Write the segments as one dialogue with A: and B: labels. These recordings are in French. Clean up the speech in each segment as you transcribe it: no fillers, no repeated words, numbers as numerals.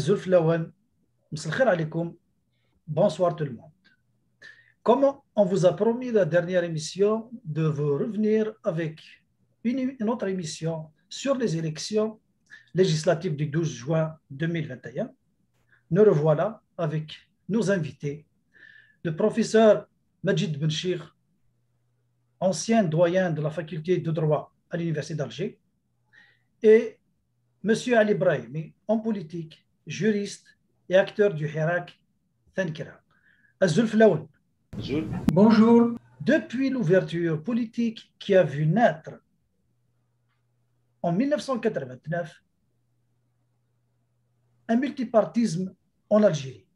A: Zulf Lawan, bonsoir tout le monde. Comme on vous a promis la dernière émission de vous revenir avec une autre émission sur les élections législatives du 12 juin 2021, nous revoilà avec nos invités, le professeur Majid Benchir, ancien doyen de la faculté de droit à l'Université d'Alger, et M. Ali Brahimi, homme politique, juriste et acteur du Hirak Thankira. Azul Flaoun.
B: Bonjour.
A: Depuis l'ouverture politique qui a vu naître en 1989 un multipartisme en Algérie.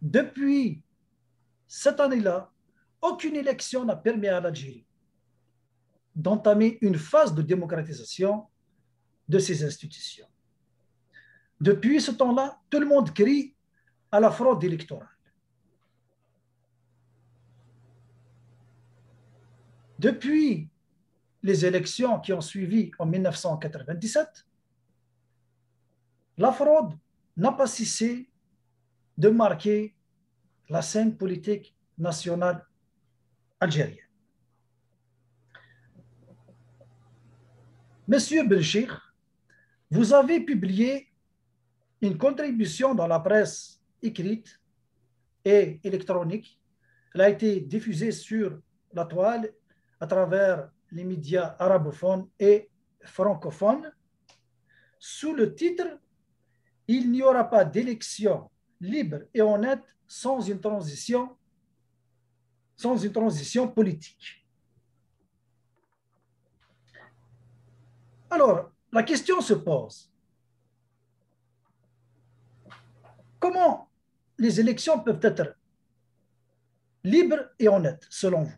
A: Depuis cette année-là, aucune élection n'a permis à l'Algérie d'entamer une phase de démocratisation de ses institutions. Depuis ce temps-là, tout le monde crie à la fraude électorale. Depuis les élections qui ont suivi en 1997, la fraude n'a pas cessé de marquer la scène politique nationale algérienne. Monsieur Benchir, vous avez publié une contribution dans la presse écrite et électronique. Elle a été diffusée sur la toile à travers les médias arabophones et francophones sous le titre « Il n'y aura pas d'élection libre et honnête sans une transition politique ». Alors, la question se pose. Comment les élections peuvent être libres et honnêtes, selon vous?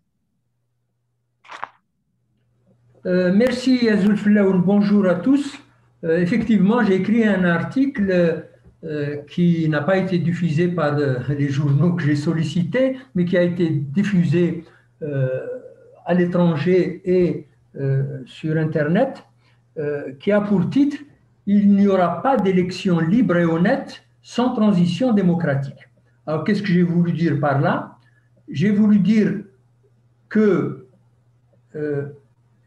B: Merci Azul Flaoun, bonjour à tous. Effectivement, j'ai écrit un article qui n'a pas été diffusé par les journaux que j'ai sollicités, mais qui a été diffusé à l'étranger et sur Internet, qui a pour titre « Il n'y aura pas d'élection libre et honnête sans transition démocratique ». Alors, qu'est-ce que j'ai voulu dire par là? J'ai voulu dire que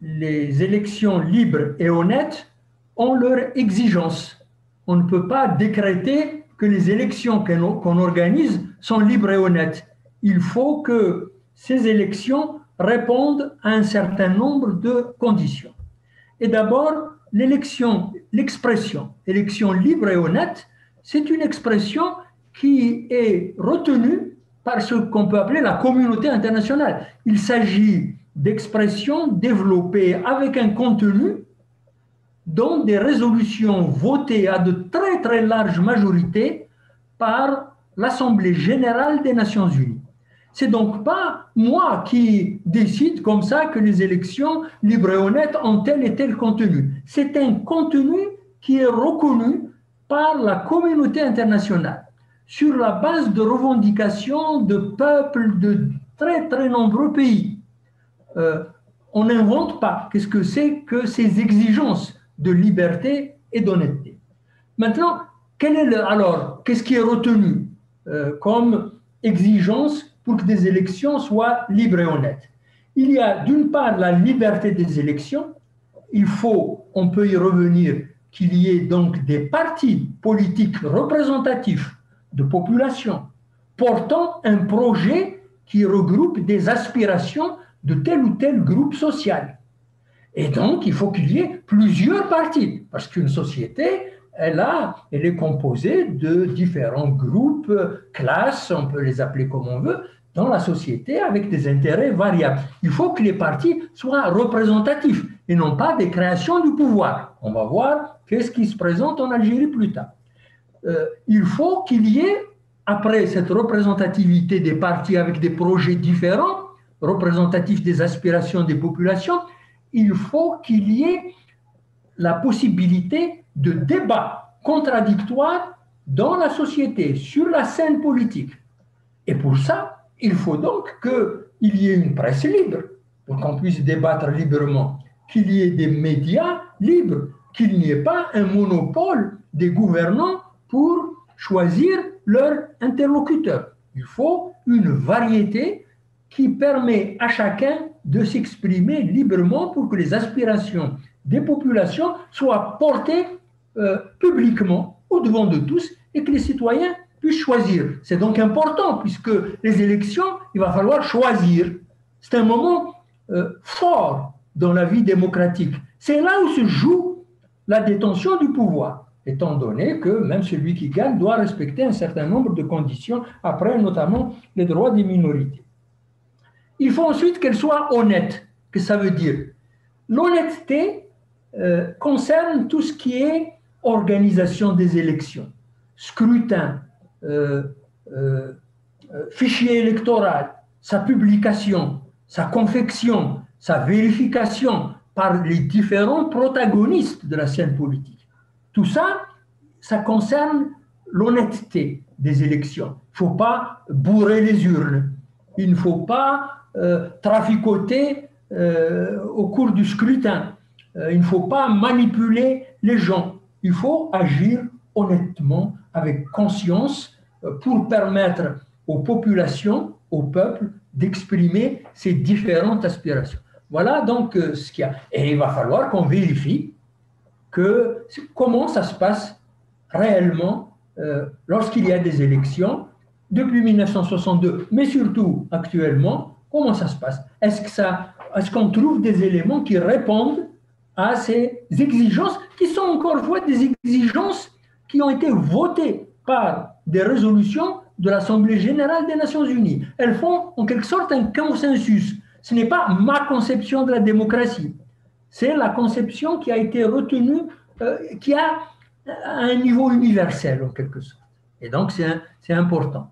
B: les élections libres et honnêtes ont leurs exigences. On ne peut pas décréter que les élections qu'on organise sont libres et honnêtes. Il faut que ces élections répondent à un certain nombre de conditions. Et d'abord, l'expression élection libre et honnête, c'est une expression qui est retenue par ce qu'on peut appeler la communauté internationale. Il s'agit d'expressions développées avec un contenu dont des résolutions votées à de très très larges majorités par l'Assemblée générale des Nations unies. C'est donc pas moi qui décide comme ça que les élections libres et honnêtes ont tel et tel contenu. C'est un contenu qui est reconnu par la communauté internationale sur la base de revendications de peuples de très très nombreux pays. On n'invente pas qu'est-ce que c'est que ces exigences de liberté et d'honnêteté. Maintenant, qu'est-ce qui est retenu comme exigence pour que des élections soient libres et honnêtes? Il y a d'une part la liberté des élections. On peut y revenir, qu'il y ait donc des partis politiques représentatifs de population portant un projet qui regroupe des aspirations de tel ou tel groupe social. Et donc, il faut qu'il y ait plusieurs partis, parce qu'une société, elle est composée de différents groupes, classes, on peut les appeler comme on veut, dans la société avec des intérêts variables. Il faut que les partis soient représentatifs et non pas des créations du pouvoir. On va voir qu'est-ce qui se présente en Algérie plus tard. Il faut qu'il y ait, après cette représentativité des partis avec des projets différents, représentatifs des aspirations des populations, il faut qu'il y ait la possibilité de débats contradictoires dans la société, sur la scène politique. Et pour ça, il faut donc qu'il y ait une presse libre, pour qu'on puisse débattre librement, qu'il y ait des médias libres, qu'il n'y ait pas un monopole des gouvernants pour choisir leur interlocuteur. Il faut une variété qui permet à chacun de s'exprimer librement pour que les aspirations des populations soient portées publiquement au devant de tous et que les citoyens puissent choisir. C'est donc important puisque les élections, il va falloir choisir. C'est un moment fort dans la vie démocratique. C'est là où se joue la détention du pouvoir, étant donné que même celui qui gagne doit respecter un certain nombre de conditions, après notamment les droits des minorités. Il faut ensuite qu'elle soit honnête. Qu'est-ce que ça veut dire? L'honnêteté concerne tout ce qui est organisation des élections, scrutin, fichier électoral, sa publication, sa confection, sa vérification par les différents protagonistes de la scène politique. Tout ça, ça concerne l'honnêteté des élections. Il ne faut pas bourrer les urnes. Il ne faut pas traficoter au cours du scrutin. Il ne faut pas manipuler les gens. Il faut agir honnêtement, avec conscience, pour permettre aux populations, au peuple, d'exprimer ses différentes aspirations. Voilà donc ce qu'il y a. Et il va falloir qu'on vérifie comment ça se passe réellement lorsqu'il y a des élections, depuis 1962, mais surtout actuellement, comment ça se passe? Est-ce qu'on trouve des éléments qui répondent à ces exigences, qui sont encore une fois des exigences qui ont été votées par des résolutions de l'Assemblée générale des Nations unies. Elles font en quelque sorte un consensus. Ce n'est pas ma conception de la démocratie. C'est la conception qui a été retenue, qui a un niveau universel en quelque sorte. Et donc c'est important.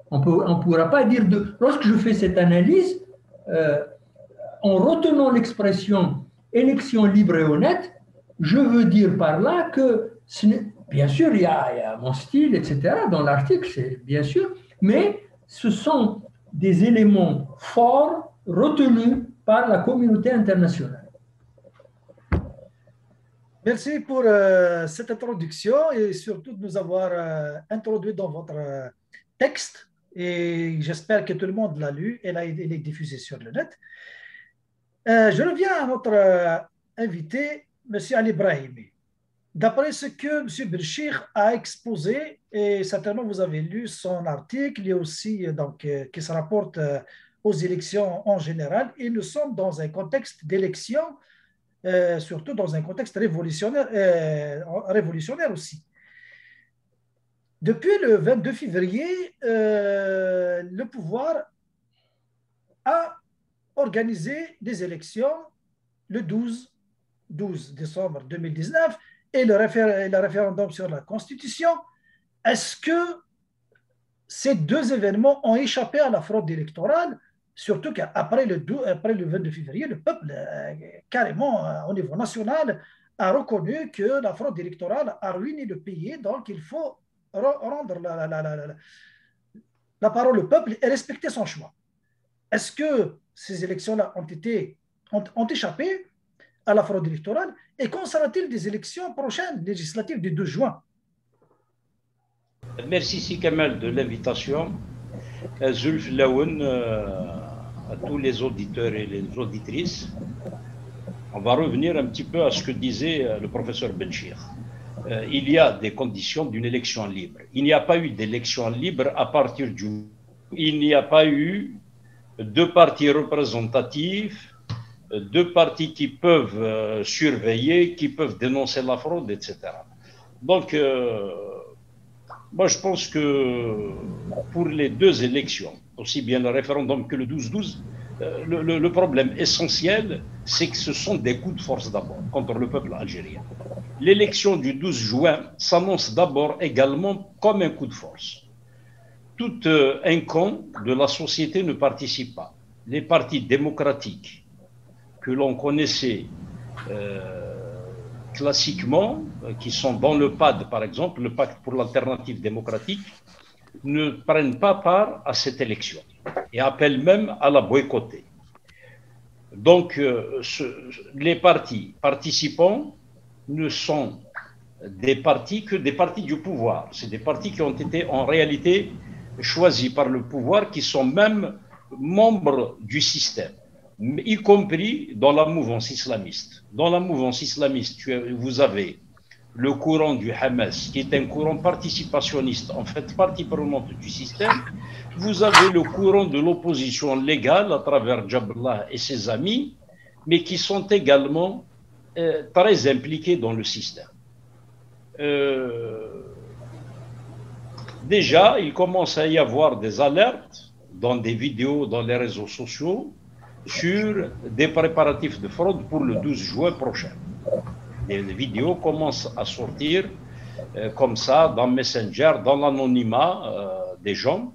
B: On ne pourra pas dire lorsque je fais cette analyse, en retenant l'expression élection libre et honnête, je veux dire par là que, bien sûr, il y a mon style, etc., dans l'article, c'est bien sûr, mais ce sont des éléments forts retenus par la communauté internationale.
A: Merci pour cette introduction et surtout de nous avoir introduit dans votre texte. Et j'espère que tout le monde l'a lu et il est diffusé sur le net. Je reviens à notre invité, M. Ali Brahimi. D'après ce que M. Belchir a exposé, et certainement vous avez lu son article, et aussi donc, qui se rapporte aux élections en général, et nous sommes dans un contexte d'élection, surtout dans un contexte révolutionnaire aussi. Depuis le 22 février, le pouvoir a organisé des élections le 12 décembre 2019 et le référendum sur la Constitution. Est-ce que ces deux événements ont échappé à la fraude électorale, surtout qu'après le 22 février, le peuple, carrément au niveau national, a reconnu que la fraude électorale a ruiné le pays, donc il faut rendre la parole au peuple et respecter son choix. Est-ce que ces élections-là ont échappé à la fraude électorale? Et qu'en sera-t-il des élections prochaines, législatives du 12 juin?
C: Merci Si Kamal de l'invitation. Zulf Laoun, à tous les auditeurs et les auditrices. On va revenir un petit peu à ce que disait le professeur Belchir. Il y a des conditions d'une élection libre. Il n'y a pas eu d'élection libre à partir du... Il n'y a pas eu deux partis représentatifs, deux partis qui peuvent surveiller, qui peuvent dénoncer la fraude, etc. Donc, moi, je pense que pour les deux élections, aussi bien le référendum que le 12-12, le problème essentiel, c'est que ce sont des coups de force d'abord contre le peuple algérien. L'élection du 12 juin s'annonce d'abord également comme un coup de force. Tout un camp de la société ne participe pas. Les partis démocratiques que l'on connaissait classiquement, qui sont dans le PAD par exemple, le Pacte pour l'alternative démocratique, ne prennent pas part à cette élection et appellent même à la boycotter. Donc les partis participants ne sont des partis que des partis du pouvoir. C'est des partis qui ont été en réalité choisis par le pouvoir, qui sont même membres du système, y compris dans la mouvance islamiste. Dans la mouvance islamiste, vous avez le courant du Hamas, qui est un courant participationniste, en fait partie prenante du système. Vous avez le courant de l'opposition légale à travers Jaballah et ses amis, mais qui sont également très impliqués dans le système. Déjà, il commence à y avoir des alertes dans des vidéos, dans les réseaux sociaux, sur des préparatifs de fraude pour le 12 juin prochain. Des vidéos commencent à sortir comme ça, dans Messenger, dans l'anonymat des gens,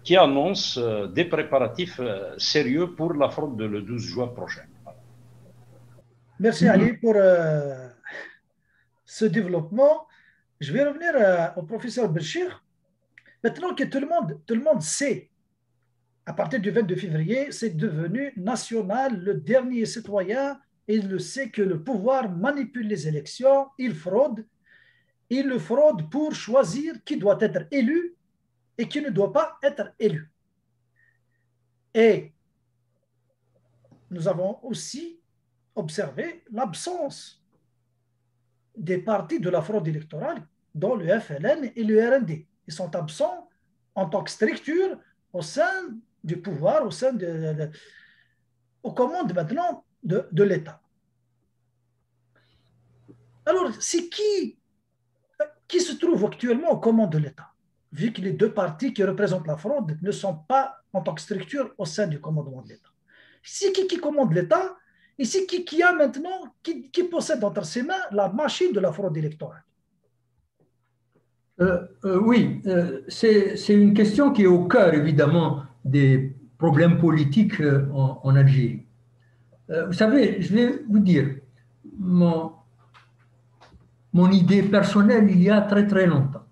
C: qui annoncent des préparatifs sérieux pour la fraude le 12 juin prochain.
A: Merci Ali pour ce développement. Je vais revenir au professeur Béchir. Maintenant que tout le monde sait, à partir du 22 février, c'est devenu national, le dernier citoyen, et il le sait que le pouvoir manipule les élections, il fraude. Il le fraude pour choisir qui doit être élu et qui ne doit pas être élu. Et nous avons aussi observé l'absence des partis de la fraude électorale, dont le FLN et le RND. Ils sont absents en tant que structure au sein du pouvoir, aux commandes maintenant de l'État. Alors, c'est qui se trouve actuellement aux commandes de l'État, vu que les deux partis qui représentent la fraude ne sont pas en tant que structure au sein du commandement de l'État. C'est qui commande l'État et c'est qui a maintenant, qui possède entre ses mains la machine de la fraude électorale.
B: Oui, c'est une question qui est au cœur, évidemment, des problèmes politiques en Algérie. Vous savez, je vais vous dire, mon idée personnelle, il y a très très longtemps.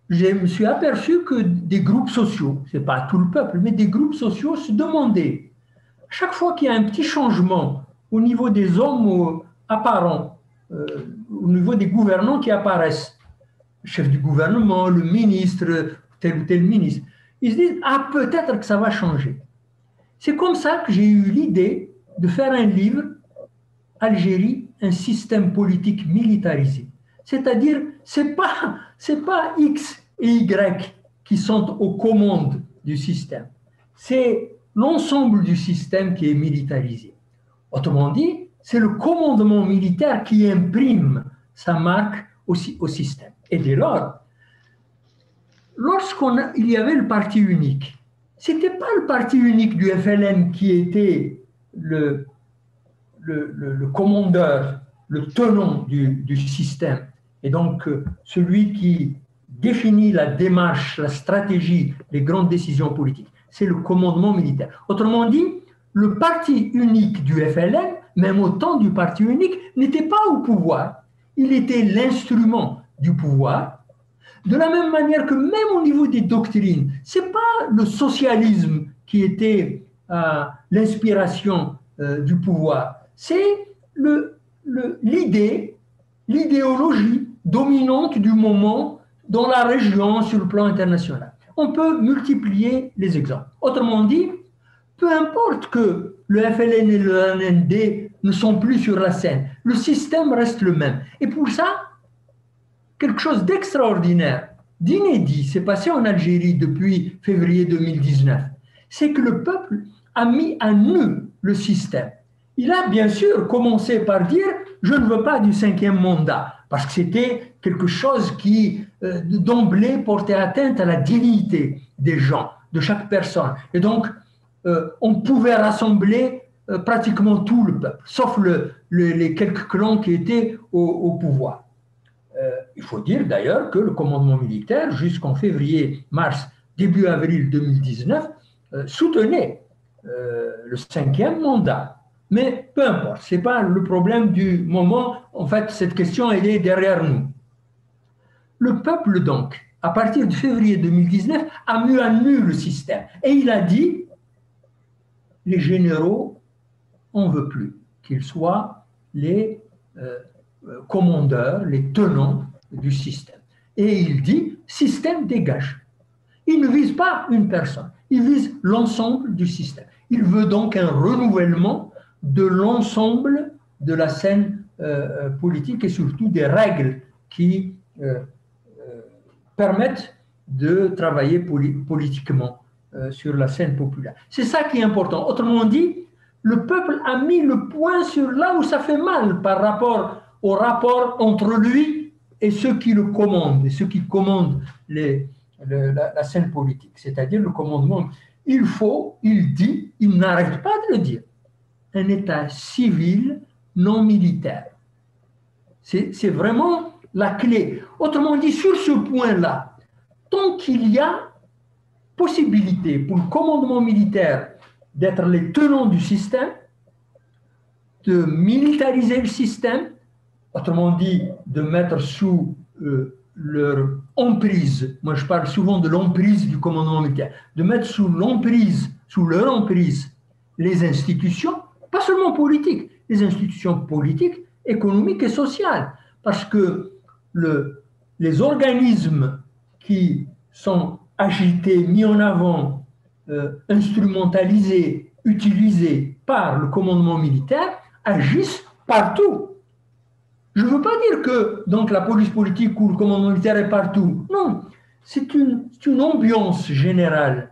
B: Je me suis aperçu que des groupes sociaux, ce n'est pas tout le peuple, mais des groupes sociaux se demandaient, chaque fois qu'il y a un petit changement au niveau des hommes apparents, au niveau des gouvernants qui apparaissent, le chef du gouvernement, le ministre, tel ou tel ministre, ils se disent, ah, peut-être que ça va changer. C'est comme ça que j'ai eu l'idée de faire un livre, Algérie, un système politique militarisé. C'est-à-dire, c'est pas X et Y qui sont aux commandes du système. C'est l'ensemble du système qui est militarisé. Autrement dit, c'est le commandement militaire qui imprime sa marque aussi au système. Et dès lors, lorsqu'il y avait le parti unique, ce n'était pas le parti unique du FLN qui était le commandeur, le tenant du système, et donc celui qui définit la démarche, la stratégie, les grandes décisions politiques. C'est le commandement militaire. Autrement dit, le parti unique du FLN, même au temps du parti unique, n'était pas au pouvoir. Il était l'instrument du pouvoir. De la même manière que même au niveau des doctrines, ce n'est pas le socialisme qui était l'inspiration du pouvoir. C'est l'idéologie dominante du moment dans la région sur le plan international. On peut multiplier les exemples. Autrement dit, peu importe que le FLN et le RND ne sont plus sur la scène, le système reste le même. Et pour ça, quelque chose d'extraordinaire, d'inédit s'est passé en Algérie depuis février 2019. C'est que le peuple a mis à nu le système. Il a bien sûr commencé par dire « je ne veux pas du 5e mandat », parce que c'était quelque chose qui, d'emblée, portait atteinte à la dignité des gens, de chaque personne. Et donc, on pouvait rassembler pratiquement tout le peuple, sauf les quelques clans qui étaient au pouvoir. Il faut dire d'ailleurs que le commandement militaire, jusqu'en février, mars, début avril 2019, soutenait le 5e mandat. Mais peu importe, ce n'est pas le problème du moment. En fait, cette question, elle est derrière nous. Le peuple, donc, à partir de février 2019, a mis à nu le système. Et il a dit, les généraux, on ne veut plus qu'ils soient les commandeurs, les tenants du système. Et il dit, système dégage. Il ne vise pas une personne, il vise l'ensemble du système. Il veut donc un renouvellement de l'ensemble de la scène politique et surtout des règles qui permettent de travailler politiquement sur la scène populaire. C'est ça qui est important. Autrement dit, le peuple a mis le point sur là où ça fait mal par rapport au rapport entre lui et ceux qui le commandent, et ceux qui commandent la scène politique, c'est-à-dire le commandement. Il faut, il dit, il n'arrête pas de le dire, un État civil non militaire. C'est vraiment la clé. Autrement dit, sur ce point-là, tant qu'il y a possibilité pour le commandement militaire d'être les tenants du système, de militariser le système, autrement dit, de mettre sous leur emprise, moi je parle souvent de l'emprise du commandement militaire, de mettre sous leur emprise, les institutions, pas seulement politiques, les institutions politiques, économiques et sociales, parce que les organismes qui sont agités, mis en avant, instrumentalisés, utilisés par le commandement militaire, agissent partout. Je ne veux pas dire que donc, la police politique ou le commandement militaire est partout. Non, c'est une ambiance générale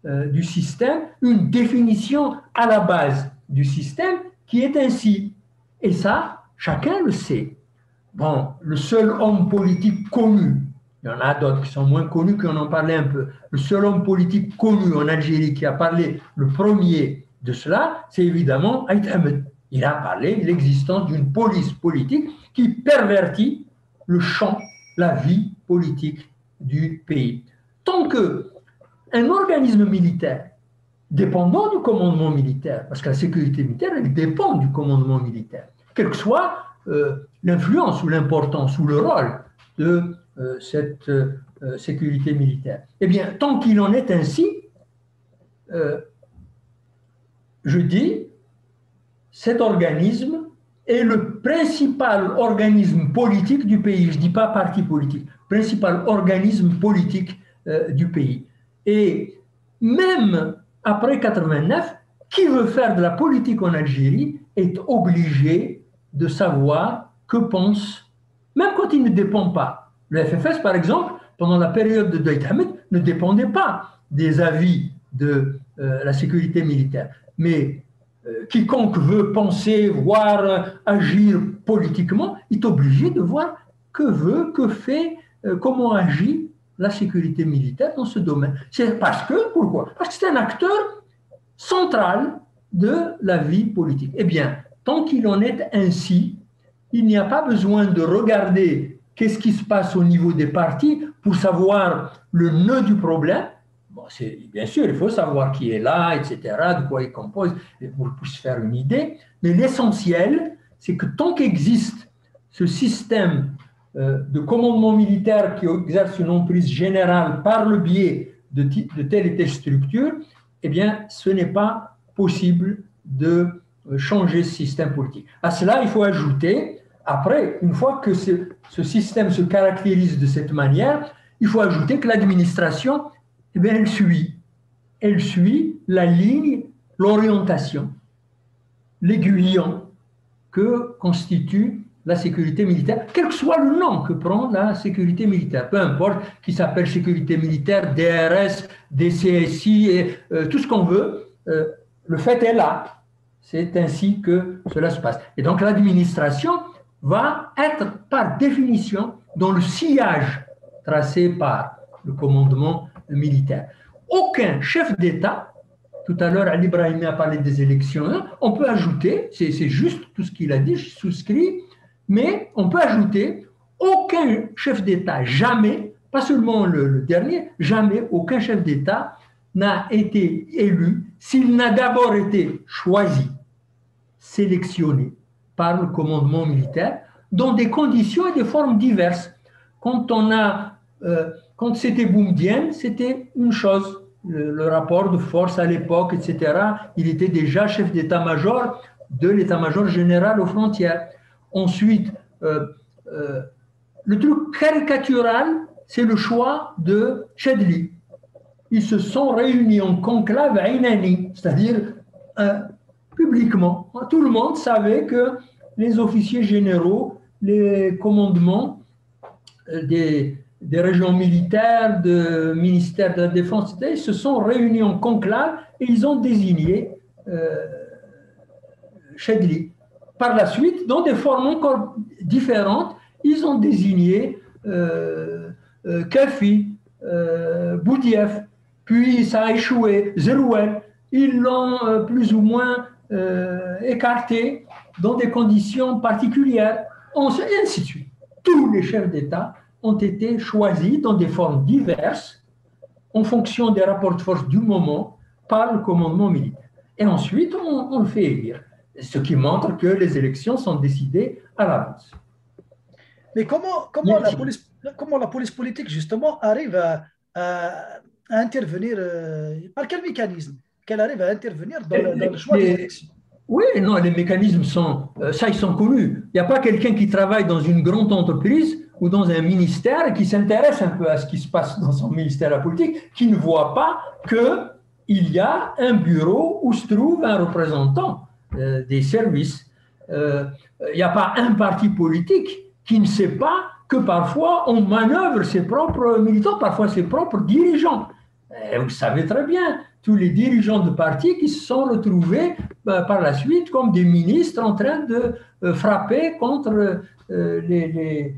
B: du système, une définition à la base du système qui est ainsi. Et ça, chacun le sait. Bon, le seul homme politique connu, il y en a d'autres qui sont moins connus, qui en ont parlé un peu, le seul homme politique connu en Algérie qui a parlé le premier de cela, c'est évidemment Aït Ahmed. Il a parlé de l'existence d'une police politique qui pervertit le champ, la vie politique du pays. Tant qu'un organisme militaire dépendant du commandement militaire, parce que la sécurité militaire, elle dépend du commandement militaire, quelle que soit l'influence ou l'importance ou le rôle de cette sécurité militaire. Eh bien, tant qu'il en est ainsi, je dis, cet organisme est le principal organisme politique du pays. Je ne dis pas parti politique, principal organisme politique du pays. Et même après 89, qui veut faire de la politique en Algérie est obligé de savoir que pense, même quand il ne dépend pas. Le FFS, par exemple, pendant la période de Aït Ahmed, ne dépendait pas des avis de la sécurité militaire. Mais quiconque veut penser, voir, agir politiquement, est obligé de voir que veut, que fait, comment agit la sécurité militaire dans ce domaine. C'est parce que, pourquoi? Parce que c'est un acteur central de la vie politique. Eh bien, tant qu'il en est ainsi, il n'y a pas besoin de regarder qu'est-ce qui se passe au niveau des partis pour savoir le nœud du problème. Bon, bien sûr, il faut savoir qui est là, etc., de quoi il compose, pour se faire une idée. Mais l'essentiel, c'est que tant qu'existe ce système de commandement militaire qui exerce une emprise générale par le biais de telle et telle structure, eh bien, ce n'est pas possible de changer ce système politique. À cela, il faut ajouter, après, une fois que ce système se caractérise de cette manière, il faut ajouter que l'administration, eh bien, elle suit la ligne, l'orientation, l'aiguillon que constitue la sécurité militaire, quel que soit le nom que prend la sécurité militaire, peu importe qu'il s'appelle sécurité militaire, DRS, DCSI, et, tout ce qu'on veut, le fait est là. C'est ainsi que cela se passe. Et donc l'administration va être par définition dans le sillage tracé par le commandement militaire. Aucun chef d'État, tout à l'heure Ali Brahimi a parlé des élections, on peut ajouter, c'est juste tout ce qu'il a dit, je souscris, mais on peut ajouter aucun chef d'État, jamais, pas seulement le dernier, jamais aucun chef d'État n'a été élu s'il n'a d'abord été choisi, sélectionné par le commandement militaire dans des conditions et des formes diverses. Quand c'était Boumedienne, c'était une chose, le rapport de force à l'époque, etc. Il était déjà chef d'état-major de l'état-major général aux frontières. Ensuite, le truc caricatural, c'est le choix de Chadli. Ils se sont réunis en conclave à Inani, c'est-à-dire publiquement. Tout le monde savait que les officiers généraux, les commandements des régions militaires, du ministère de la Défense, etc., ils se sont réunis en conclave et ils ont désigné Chadli. Par la suite, dans des formes encore différentes, ils ont désigné Kafi, Boudiaf, puis ça a échoué, Zerouel. Ils l'ont plus ou moins écarté dans des conditions particulières, et ainsi de suite. Tous les chefs d'État ont été choisis dans des formes diverses en fonction des rapports de force du moment par le commandement militaire. Et ensuite, on le fait élire, ce qui montre que les élections sont décidées à l'avance.
A: Mais comment la police politique, justement, arrive à intervenir, par quel mécanisme qu'elle arrive à intervenir dans le choix des élections?
B: Oui, non, les mécanismes sont, ça, ils sont connus. Il n'y a pas quelqu'un qui travaille dans une grande entreprise ou dans un ministère et qui s'intéresse un peu à ce qui se passe dans son ministère de la politique, qui ne voit pas qu'il y a un bureau où se trouve un représentant des services. Il n'y a pas un parti politique qui ne sait pas que parfois on manœuvre ses propres militants, parfois ses propres dirigeants. Et vous savez très bien, tous les dirigeants de partis qui se sont retrouvés par la suite comme des ministres en train de frapper contre les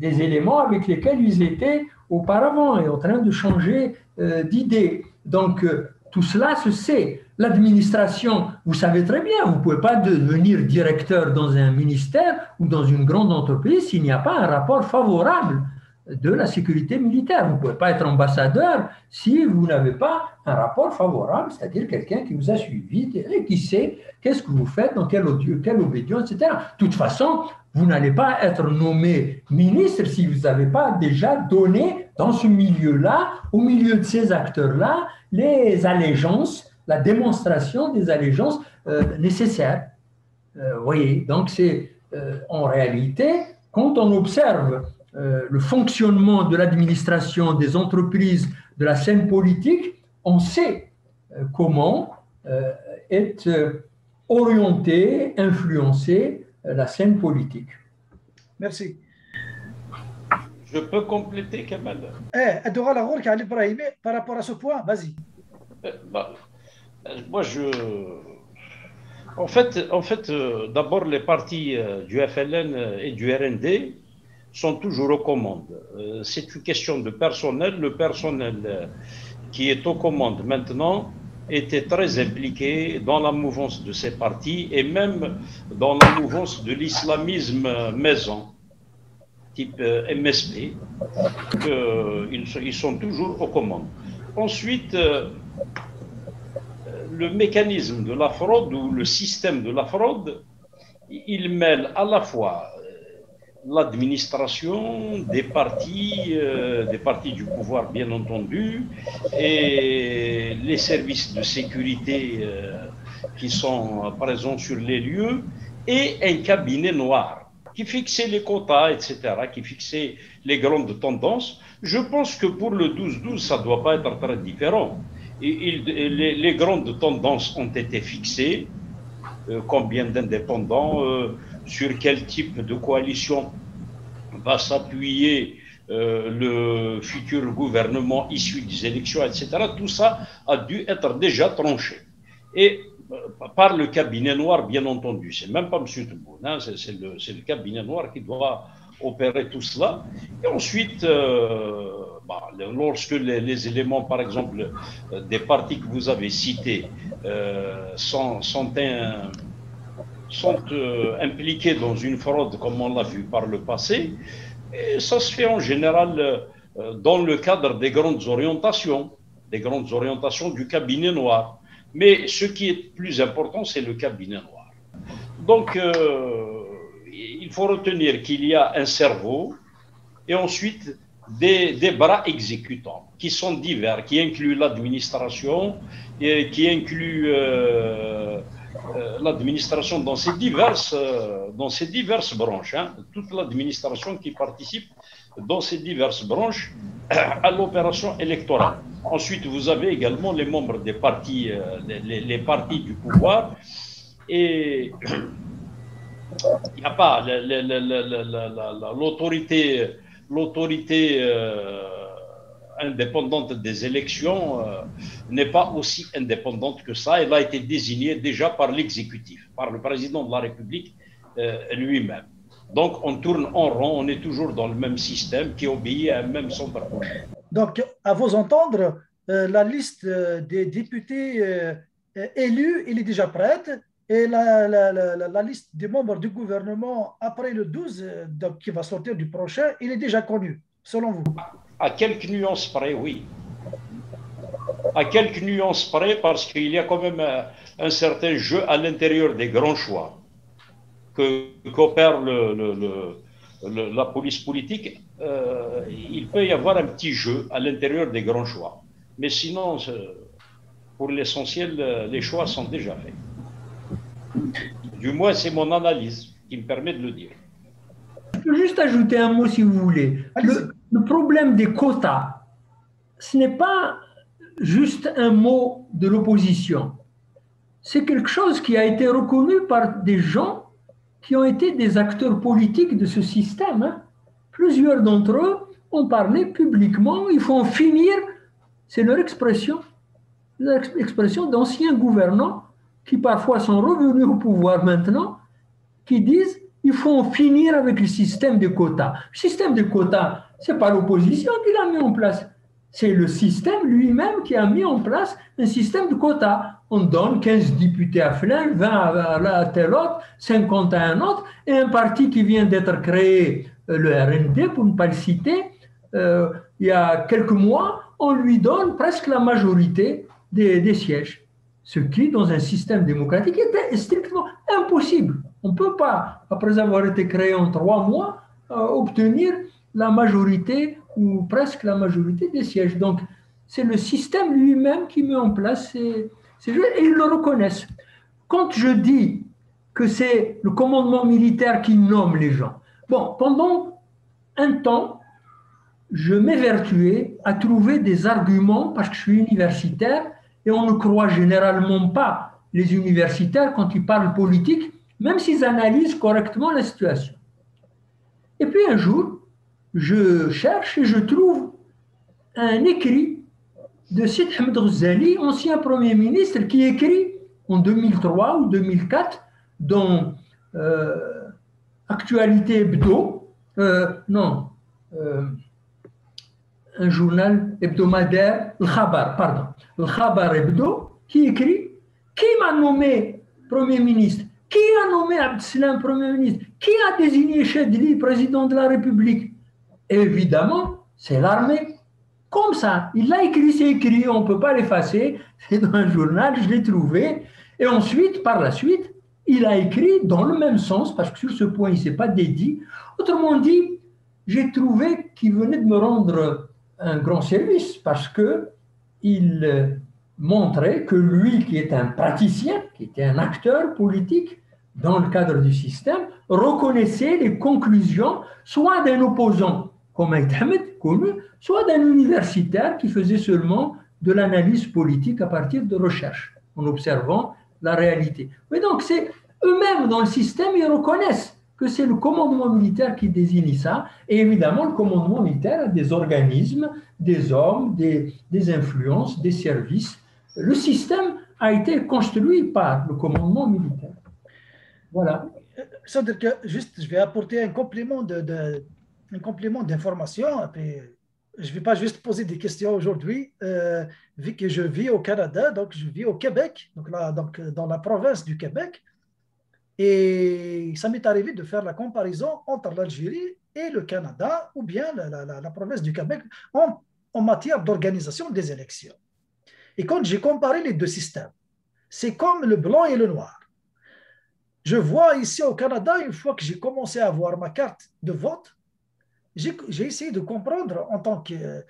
B: éléments avec lesquels ils étaient auparavant et en train de changer d'idée. Donc, tout cela se sait. L'administration, vous savez très bien, vous ne pouvez pas devenir directeur dans un ministère ou dans une grande entreprise s'il n'y a pas un rapport favorable de la sécurité militaire. Vous ne pouvez pas être ambassadeur si vous n'avez pas un rapport favorable, c'est-à-dire quelqu'un qui vous a suivi et qui sait qu'est-ce que vous faites, dans quelle obédience, etc. De toute façon, vous n'allez pas être nommé ministre si vous n'avez pas déjà donné dans ce milieu-là, au milieu de ces acteurs-là, les allégeances, la démonstration des allégeances nécessaires. Vous voyez, donc c'est en réalité, quand on observe le fonctionnement de l'administration, des entreprises, de la scène politique, on sait comment est orientée, influencée la scène politique.
A: Merci.
C: Je peux compléter, Kamal?
A: Par rapport à ce point, vas-y.
C: Moi, En fait, d'abord, les partis du FLN et du RND sont toujours aux commandes. C'est une question de personnel. Le personnel qui est aux commandes maintenant était très impliqué dans la mouvance de ces partis et même dans la mouvance de l'islamisme maison, type MSP. Ils sont toujours aux commandes. Ensuite, le mécanisme de la fraude ou le système de la fraude, il mêle à la fois l'administration des partis du pouvoir bien entendu, et les services de sécurité qui sont présents sur les lieux, et un cabinet noir qui fixait les quotas, etc., qui fixait les grandes tendances. Je pense que pour le 12-12, ça ne doit pas être très différent. Les grandes tendances ont été fixées, combien d'indépendants, sur quel type de coalition va s'appuyer le futur gouvernement issu des élections, etc. Tout ça a dû être déjà tranché. Et par le cabinet noir, bien entendu. C'est même pas M. Tebboune, hein, c'est le cabinet noir qui doit opérer tout cela. Et ensuite, lorsque les éléments, par exemple, des partis que vous avez cités sont impliqués dans une fraude comme on l'a vu par le passé, et ça se fait en général dans le cadre des grandes orientations du cabinet noir. Mais ce qui est plus important, c'est le cabinet noir. Donc, il faut retenir qu'il y a un cerveau et ensuite des bras exécutants qui sont divers, qui incluent l'administration, qui incluent l'administration dans ses diverses branches, hein, toute l'administration qui participe dans ces diverses branches à l'opération électorale. Ensuite, vous avez également les membres des partis, les partis du pouvoir, et il n'y a pas l'autorité indépendante des élections n'est pas aussi indépendante que ça. Elle a été désignée déjà par l'exécutif, par le président de la République lui-même. Donc on tourne en rond, on est toujours dans le même système qui obéit à un même centre politique.
A: Donc, à vous entendre, la liste des députés élus, elle est déjà prête. Et la liste des membres du gouvernement après le 12, donc, qui va sortir du prochain, il est déjà connue, selon vous?
C: À quelques nuances près, oui. À quelques nuances près, parce qu'il y a quand même un certain jeu à l'intérieur des grands choix qu'opère la police politique. Il peut y avoir un petit jeu à l'intérieur des grands choix. Mais sinon, pour l'essentiel, les choix sont déjà faits. Du moins, c'est mon analyse qui me permet de le dire.
B: Je peux juste ajouter un mot si vous voulez. Le problème des quotas, ce n'est pas juste un mot de l'opposition. C'est quelque chose qui a été reconnu par des gens qui ont été des acteurs politiques de ce système. Hein. Plusieurs d'entre eux ont parlé publiquement, il faut en finir, c'est leur expression d'anciens gouvernants qui parfois sont revenus au pouvoir maintenant, qui disent il faut en finir avec le système de quotas. Le système de quotas, ce n'est pas l'opposition qui l'a mis en place, c'est le système lui-même qui a mis en place un système de quotas. On donne 15 députés à Flin, 20 à tel autre, 50 à un autre, et un parti qui vient d'être créé, le RND, pour ne pas le citer, il y a quelques mois, on lui donne presque la majorité des sièges. Ce qui, dans un système démocratique, était strictement impossible. On ne peut pas, après avoir été créé en 3 mois, obtenir la majorité ou presque la majorité des sièges. Donc, c'est le système lui-même qui met en place ces jeux et ils le reconnaissent. Quand je dis que c'est le commandement militaire qui nomme les gens, bon, pendant un temps, je m'évertuais à trouver des arguments parce que je suis universitaire et on ne croit généralement pas les universitaires quand ils parlent politique, même s'ils analysent correctement la situation. Et puis un jour, je cherche et je trouve un écrit de Sidi Ahmed Ghazali, ancien Premier ministre, qui écrit en 2003 ou 2004 dans Actualité Hebdo, un journal hebdomadaire, le Khabar Hebdo, qui écrit qui m'a nommé Premier ministre, qui a nommé Abdeslam Premier ministre, qui a désigné Chedli président de la République. Et évidemment, c'est l'armée. Comme ça, il l'a écrit, c'est écrit, on ne peut pas l'effacer, c'est dans un journal, je l'ai trouvé. Et ensuite, par la suite, il a écrit dans le même sens, parce que sur ce point, il ne s'est pas dédié. Autrement dit, j'ai trouvé qu'il venait de me rendre un grand service, parce qu'il montrait que lui, qui est un praticien, qui était un acteur politique dans le cadre du système, reconnaissait les conclusions soit d'un opposant comme Ahmed connu, soit d'un universitaire qui faisait seulement de l'analyse politique à partir de recherches, en observant la réalité. Mais donc, c'est eux-mêmes dans le système, ils reconnaissent que c'est le commandement militaire qui désigne ça, et évidemment, le commandement militaire a des organismes, des hommes, des influences, des services. Le système a été construit par le commandement militaire. Voilà.
A: C'est-à-dire que, juste, je vais apporter un complément d'information. Je ne vais pas juste poser des questions aujourd'hui, vu que je vis au Canada, donc je vis au Québec, donc dans la province du Québec. Et ça m'est arrivé de faire la comparaison entre l'Algérie et le Canada, ou bien la province du Québec, en matière d'organisation des élections. Et quand j'ai comparé les deux systèmes, c'est comme le blanc et le noir. Je vois ici au Canada, une fois que j'ai commencé à avoir ma carte de vote, j'ai essayé de comprendre, en tant que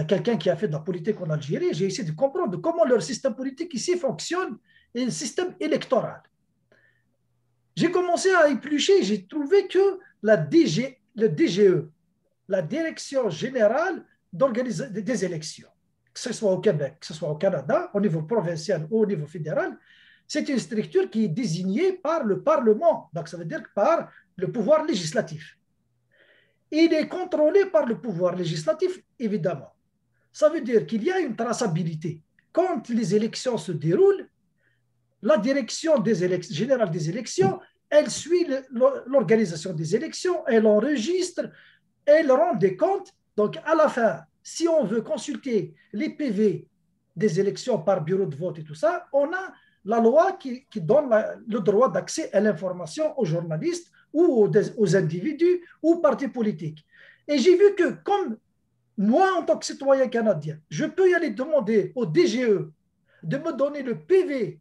A: quelqu'un qui a fait de la politique en Algérie, j'ai essayé de comprendre comment leur système politique ici fonctionne un système électoral. J'ai commencé à éplucher, j'ai trouvé que le DGE, la Direction générale des élections, que ce soit au Québec, que ce soit au Canada, au niveau provincial ou au niveau fédéral, c'est une structure qui est désignée par le Parlement, donc ça veut dire par le pouvoir législatif. Il est contrôlé par le pouvoir législatif, évidemment. Ça veut dire qu'il y a une traçabilité. Quand les élections se déroulent, la direction générale des élections, elle suit l'organisation des élections, elle enregistre, elle rend des comptes. Donc, à la fin, si on veut consulter les PV des élections par bureau de vote et tout ça, on a la loi qui donne le droit d'accès à l'information aux journalistes ou aux individus ou partis politiques. Et j'ai vu que comme moi, en tant que citoyen canadien, je peux y aller demander au DGE de me donner le PV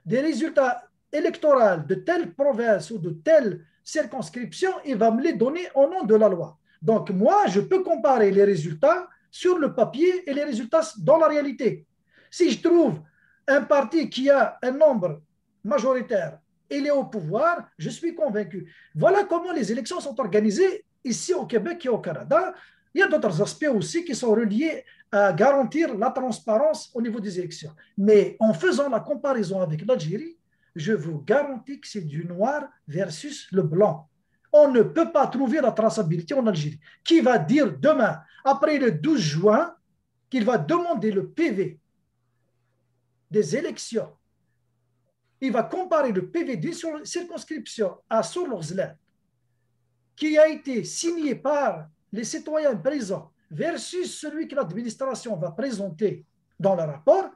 A: des résultats électoraux de telle province ou de telle circonscription, il va me les donner au nom de la loi. Donc, moi, je peux comparer les résultats sur le papier et les résultats dans la réalité. Si je trouve un parti qui a un nombre majoritaire, il est au pouvoir, je suis convaincu. Voilà comment les élections sont organisées ici au Québec et au Canada. Il y a d'autres aspects aussi qui sont reliés à garantir la transparence au niveau des élections. Mais en faisant la comparaison avec l'Algérie, je vous garantis que c'est du noir versus le blanc. On ne peut pas trouver la traçabilité en Algérie. Qui va dire demain, après le 12 juin, qu'il va demander le PV des élections? Il va comparer le PV d'une circonscription à Sourlozlan, qui a été signé par les citoyens présents, versus celui que l'administration va présenter dans le rapport.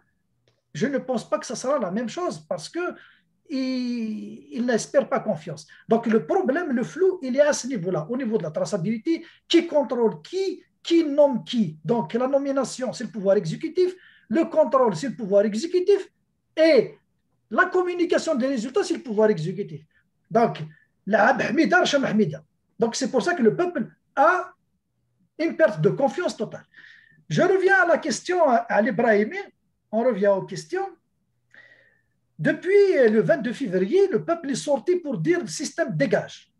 A: Je ne pense pas que ce sera la même chose parce qu'il n'espère pas confiance. Donc le problème, le flou, il est à ce niveau-là, au niveau de la traçabilité, qui contrôle qui nomme qui. Donc la nomination, c'est le pouvoir exécutif, le contrôle, c'est le pouvoir exécutif, et la communication des résultats, c'est le pouvoir exécutif. Donc, donc c'est pour ça que le peuple a une perte de confiance totale. Je reviens à la question à l'Ibrahimi, on revient aux questions. Depuis le 22 février, le peuple est sorti pour dire le système dégage.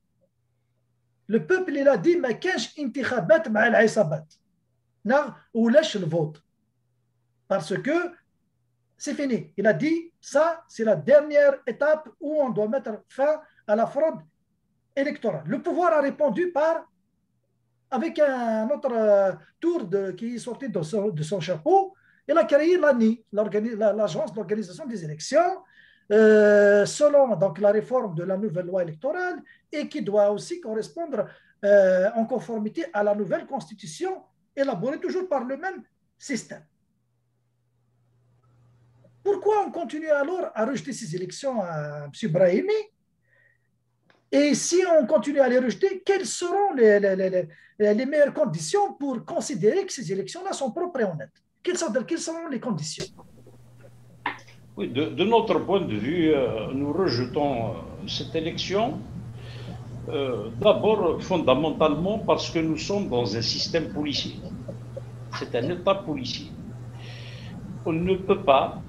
A: Le peuple, il a dit, mais qu'est-ce intikhabat ma al-isabat? Ou lâche le vote. Parce que c'est fini. Il a dit, ça, c'est la dernière étape où on doit mettre fin à la fraude électorale. Le pouvoir a répondu avec un autre tour qui est sorti de son chapeau. Il a créé l'ANI, l'Agence d'organisation des élections, selon donc, la réforme de la nouvelle loi électorale et qui doit aussi correspondre en conformité à la nouvelle constitution élaborée toujours par le même système. Pourquoi on continue alors à rejeter ces élections, M. Brahimi? Et si on continue à les rejeter, quelles seront les meilleures conditions pour considérer que ces élections-là sont propres et honnêtes? Quelles seront les conditions?
C: Oui, de notre point de vue, nous rejetons cette élection d'abord fondamentalement parce que nous sommes dans un système policier. C'est un État policier. On ne peut pas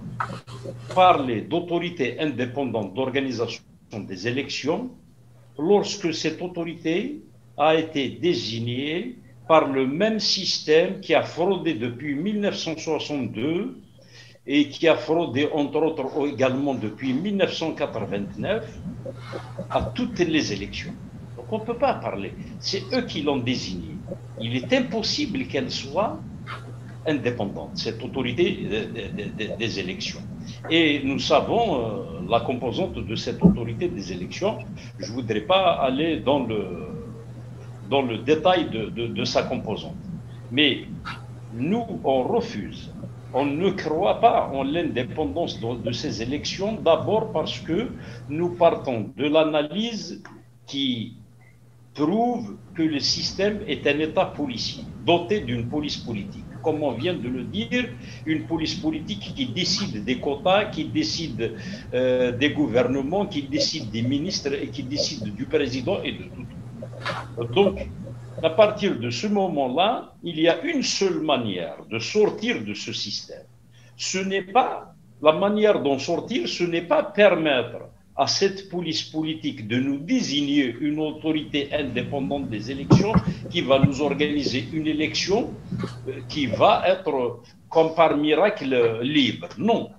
C: parler d'autorité indépendante d'organisation des élections lorsque cette autorité a été désignée par le même système qui a fraudé depuis 1962 et qui a fraudé entre autres également depuis 1989 à toutes les élections. Donc on ne peut pas parler. C'est eux qui l'ont désignée. Il est impossible qu'elle soit indépendante, cette autorité des élections. Et nous savons la composante de cette autorité des élections. Je ne voudrais pas aller dans le détail de sa composante. Mais nous, on refuse. On ne croit pas en l'indépendance de ces élections, d'abord parce que nous partons de l'analyse qui prouve que le système est un État policier, doté d'une police politique. Comme on vient de le dire, une police politique qui décide des quotas, qui décide des gouvernements, qui décide des ministres et qui décide du président et de tout. Donc, à partir de ce moment-là, il y a une seule manière de sortir de ce système. Ce n'est pas La manière d'en sortir, ce n'est pas permettre à cette police politique de nous désigner une autorité indépendante des élections qui va nous organiser une élection qui va être, comme par miracle, libre. Non.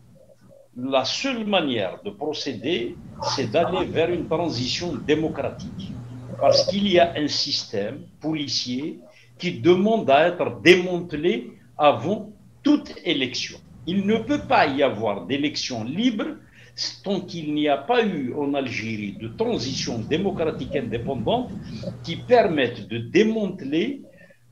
C: La seule manière de procéder, c'est d'aller vers une transition démocratique. Parce qu'il y a un système policier qui demande à être démantelé avant toute élection. Il ne peut pas y avoir d'élection libre tant qu'il n'y a pas eu en Algérie de transition démocratique indépendante qui permettent de démanteler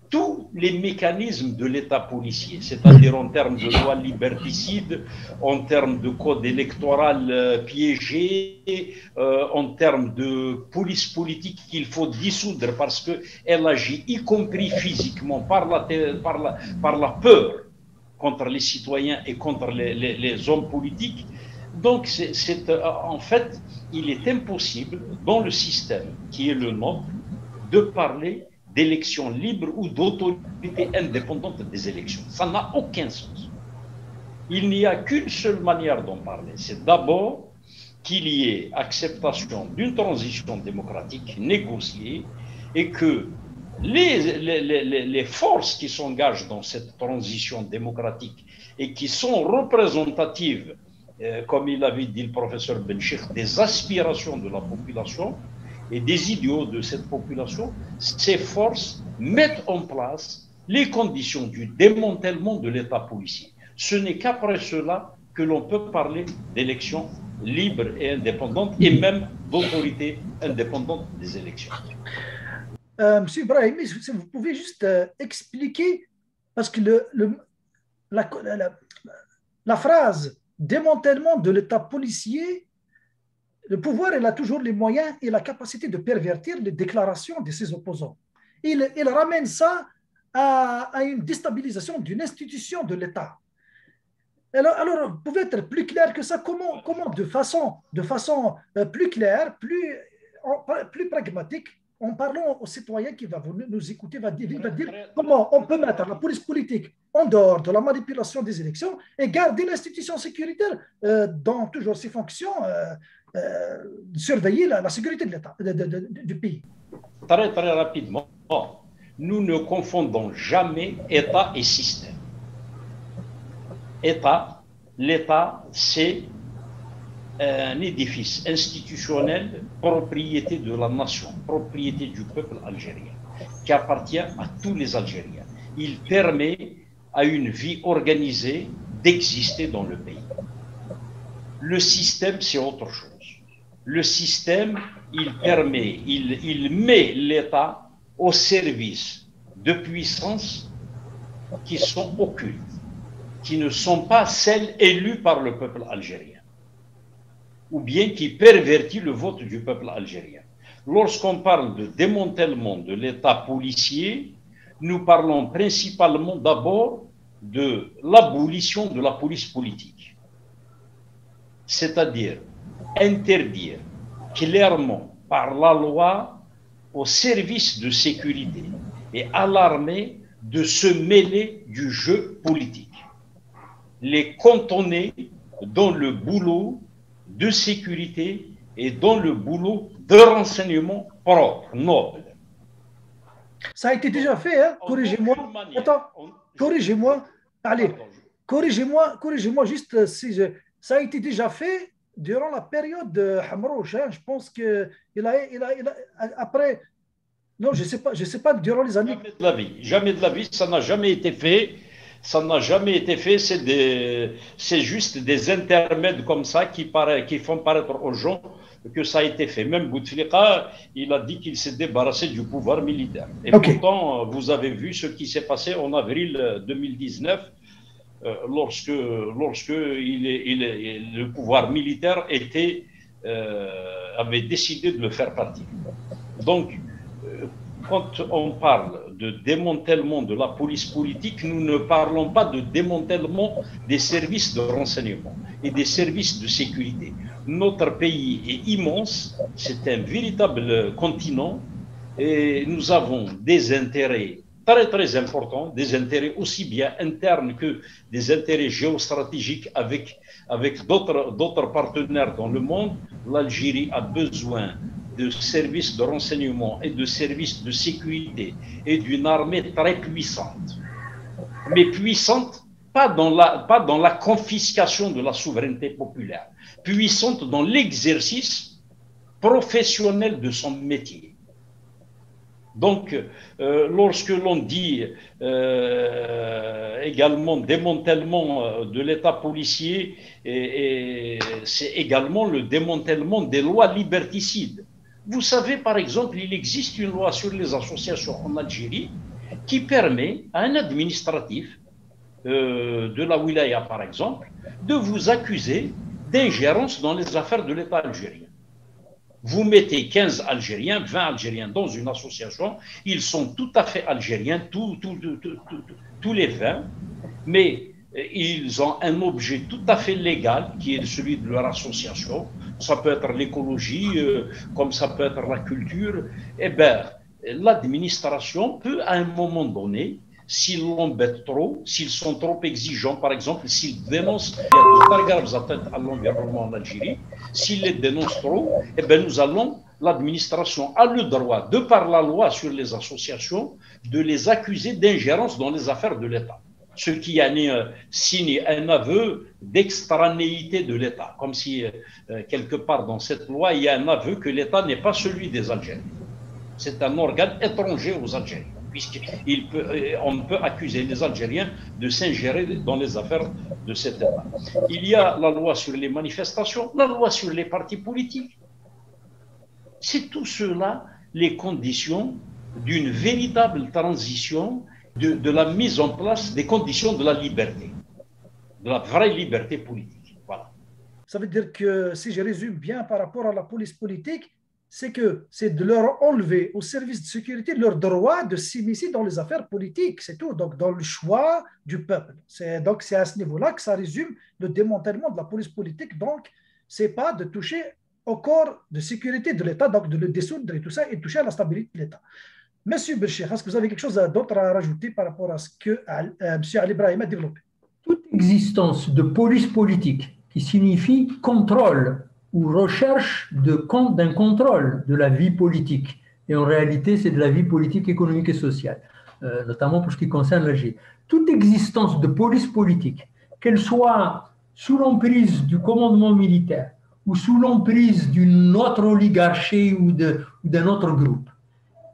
C: tous les mécanismes de l'État policier, c'est-à-dire en termes de loi liberticide, en termes de code électoral piégé, en termes de police politique qu'il faut dissoudre parce qu'elle agit y compris physiquement par la peur contre les citoyens et contre les hommes politiques. Donc, en fait, il est impossible, dans le système qui est le nôtre, de parler d'élections libres ou d'autorité indépendante des élections. Ça n'a aucun sens. Il n'y a qu'une seule manière d'en parler. C'est d'abord qu'il y ait acceptation d'une transition démocratique négociée et que les forces qui s'engagent dans cette transition démocratique et qui sont représentatives, comme il avait dit le professeur Benchikh, des aspirations de la population et des idéaux de cette population, ces forces mettent en place les conditions du démantèlement de l'État policier. Ce n'est qu'après cela que l'on peut parler d'élections libres et indépendantes et même d'autorité indépendante des élections.
A: Monsieur Ibrahim, vous pouvez juste expliquer, parce que la phrase démantèlement de l'État policier, le pouvoir, il a toujours les moyens et la capacité de pervertir les déclarations de ses opposants. Il ramène ça à une déstabilisation d'une institution de l'État. Alors, vous pouvez être plus clair que ça, comment de façon plus claire, plus pragmatique, en parlant aux citoyens qui va nous écouter, va dire comment on peut mettre la police politique en dehors de la manipulation des élections et garder l'institution sécuritaire dans toujours ses fonctions, surveiller la sécurité de l'État, du pays.
C: Très, très rapidement, nous ne confondons jamais État et système. L'État, c'est un édifice institutionnel, propriété de la nation, propriété du peuple algérien, qui appartient à tous les Algériens. Il permet à une vie organisée d'exister dans le pays. Le système, c'est autre chose. Le système, il met l'État au service de puissances qui sont occultes, qui ne sont pas celles élues par le peuple algérien, ou bien qui pervertit le vote du peuple algérien. Lorsqu'on parle de démantèlement de l'État policier, nous parlons principalement d'abord de l'abolition de la police politique, c'est-à-dire interdire clairement par la loi aux services de sécurité et à l'armée de se mêler du jeu politique, les cantonner dans le boulot de sécurité et dans le boulot de renseignement propre, noble.
A: Ça a été déjà fait, hein? Corrigez-moi. Attends, corrigez-moi. Allez, corrigez-moi juste si ça a été déjà fait durant la période de Hamrouch. Hein? Je pense qu'il a après. Non, je sais pas durant les années.
C: Jamais de la vie, ça n'a jamais été fait. Ça n'a jamais été fait, c'est juste des intermèdes comme ça qui font paraître aux gens que ça a été fait. Même Bouteflika, il a dit qu'il s'est débarrassé du pouvoir militaire. Et pourtant, vous avez vu ce qui s'est passé en avril 2019, lorsque le pouvoir militaire avait décidé de le faire partir. Donc, quand on parle de démantèlement de la police politique, nous ne parlons pas de démantèlement des services de renseignement et des services de sécurité. Notre pays est immense, c'est un véritable continent et nous avons des intérêts très très importants, des intérêts aussi bien internes que des intérêts géostratégiques avec d'autres partenaires dans le monde. L'Algérie a besoin de services de renseignement et de services de sécurité et d'une armée très puissante. Mais puissante, pas dans la confiscation de la souveraineté populaire, puissante dans l'exercice professionnel de son métier. Donc, lorsque l'on dit également démantèlement de l'État policier, c'est également le démantèlement des lois liberticides. Vous savez, par exemple, il existe une loi sur les associations en Algérie qui permet à un administratif de la wilaya, par exemple, de vous accuser d'ingérence dans les affaires de l'État algérien. Vous mettez 15 Algériens, 20 Algériens dans une association, ils sont tout à fait algériens, tous les 20, mais ils ont un objet tout à fait légal qui est celui de leur association. Ça peut être l'écologie, comme ça peut être la culture. Eh bien, l'administration peut à un moment donné, s'ils l'embêtent trop, s'ils sont trop exigeants, par exemple, s'ils dénoncent, il y a de très graves atteintes à l'environnement en Algérie, s'ils les dénoncent trop, eh bien l'administration a le droit, de par la loi sur les associations, de les accuser d'ingérence dans les affaires de l'État. Ce qui signe un aveu d'extranéité de l'État, comme si quelque part dans cette loi, il y a un aveu que l'État n'est pas celui des Algériens. C'est un organe étranger aux Algériens, puisqu'on peut accuser les Algériens de s'ingérer dans les affaires de cet État. Il y a la loi sur les manifestations, la loi sur les partis politiques. C'est tout cela les conditions d'une véritable transition de la mise en place des conditions de la liberté, de la vraie liberté politique. Voilà.
A: Ça veut dire que, si je résume bien par rapport à la police politique, c'est que c'est de leur enlever aux services de sécurité leur droit de s'immiscer dans les affaires politiques, c'est tout, donc dans le choix du peuple. Donc c'est à ce niveau-là que ça résume le démantèlement de la police politique. Donc, c'est pas de toucher au corps de sécurité de l'État, donc de le dissoudre et tout ça, et toucher à la stabilité de l'État. Monsieur Belcher, est-ce que vous avez quelque chose d'autre à rajouter par rapport à ce que M. Ali Ibrahim a développé?
B: Toute existence de police politique qui signifie contrôle ou recherche d'un contrôle de la vie politique, et en réalité c'est de la vie politique, économique et sociale, notamment pour ce qui concerne l'Algérie. Toute existence de police politique, qu'elle soit sous l'emprise du commandement militaire ou sous l'emprise d'une autre oligarchie ou d'un autre groupe,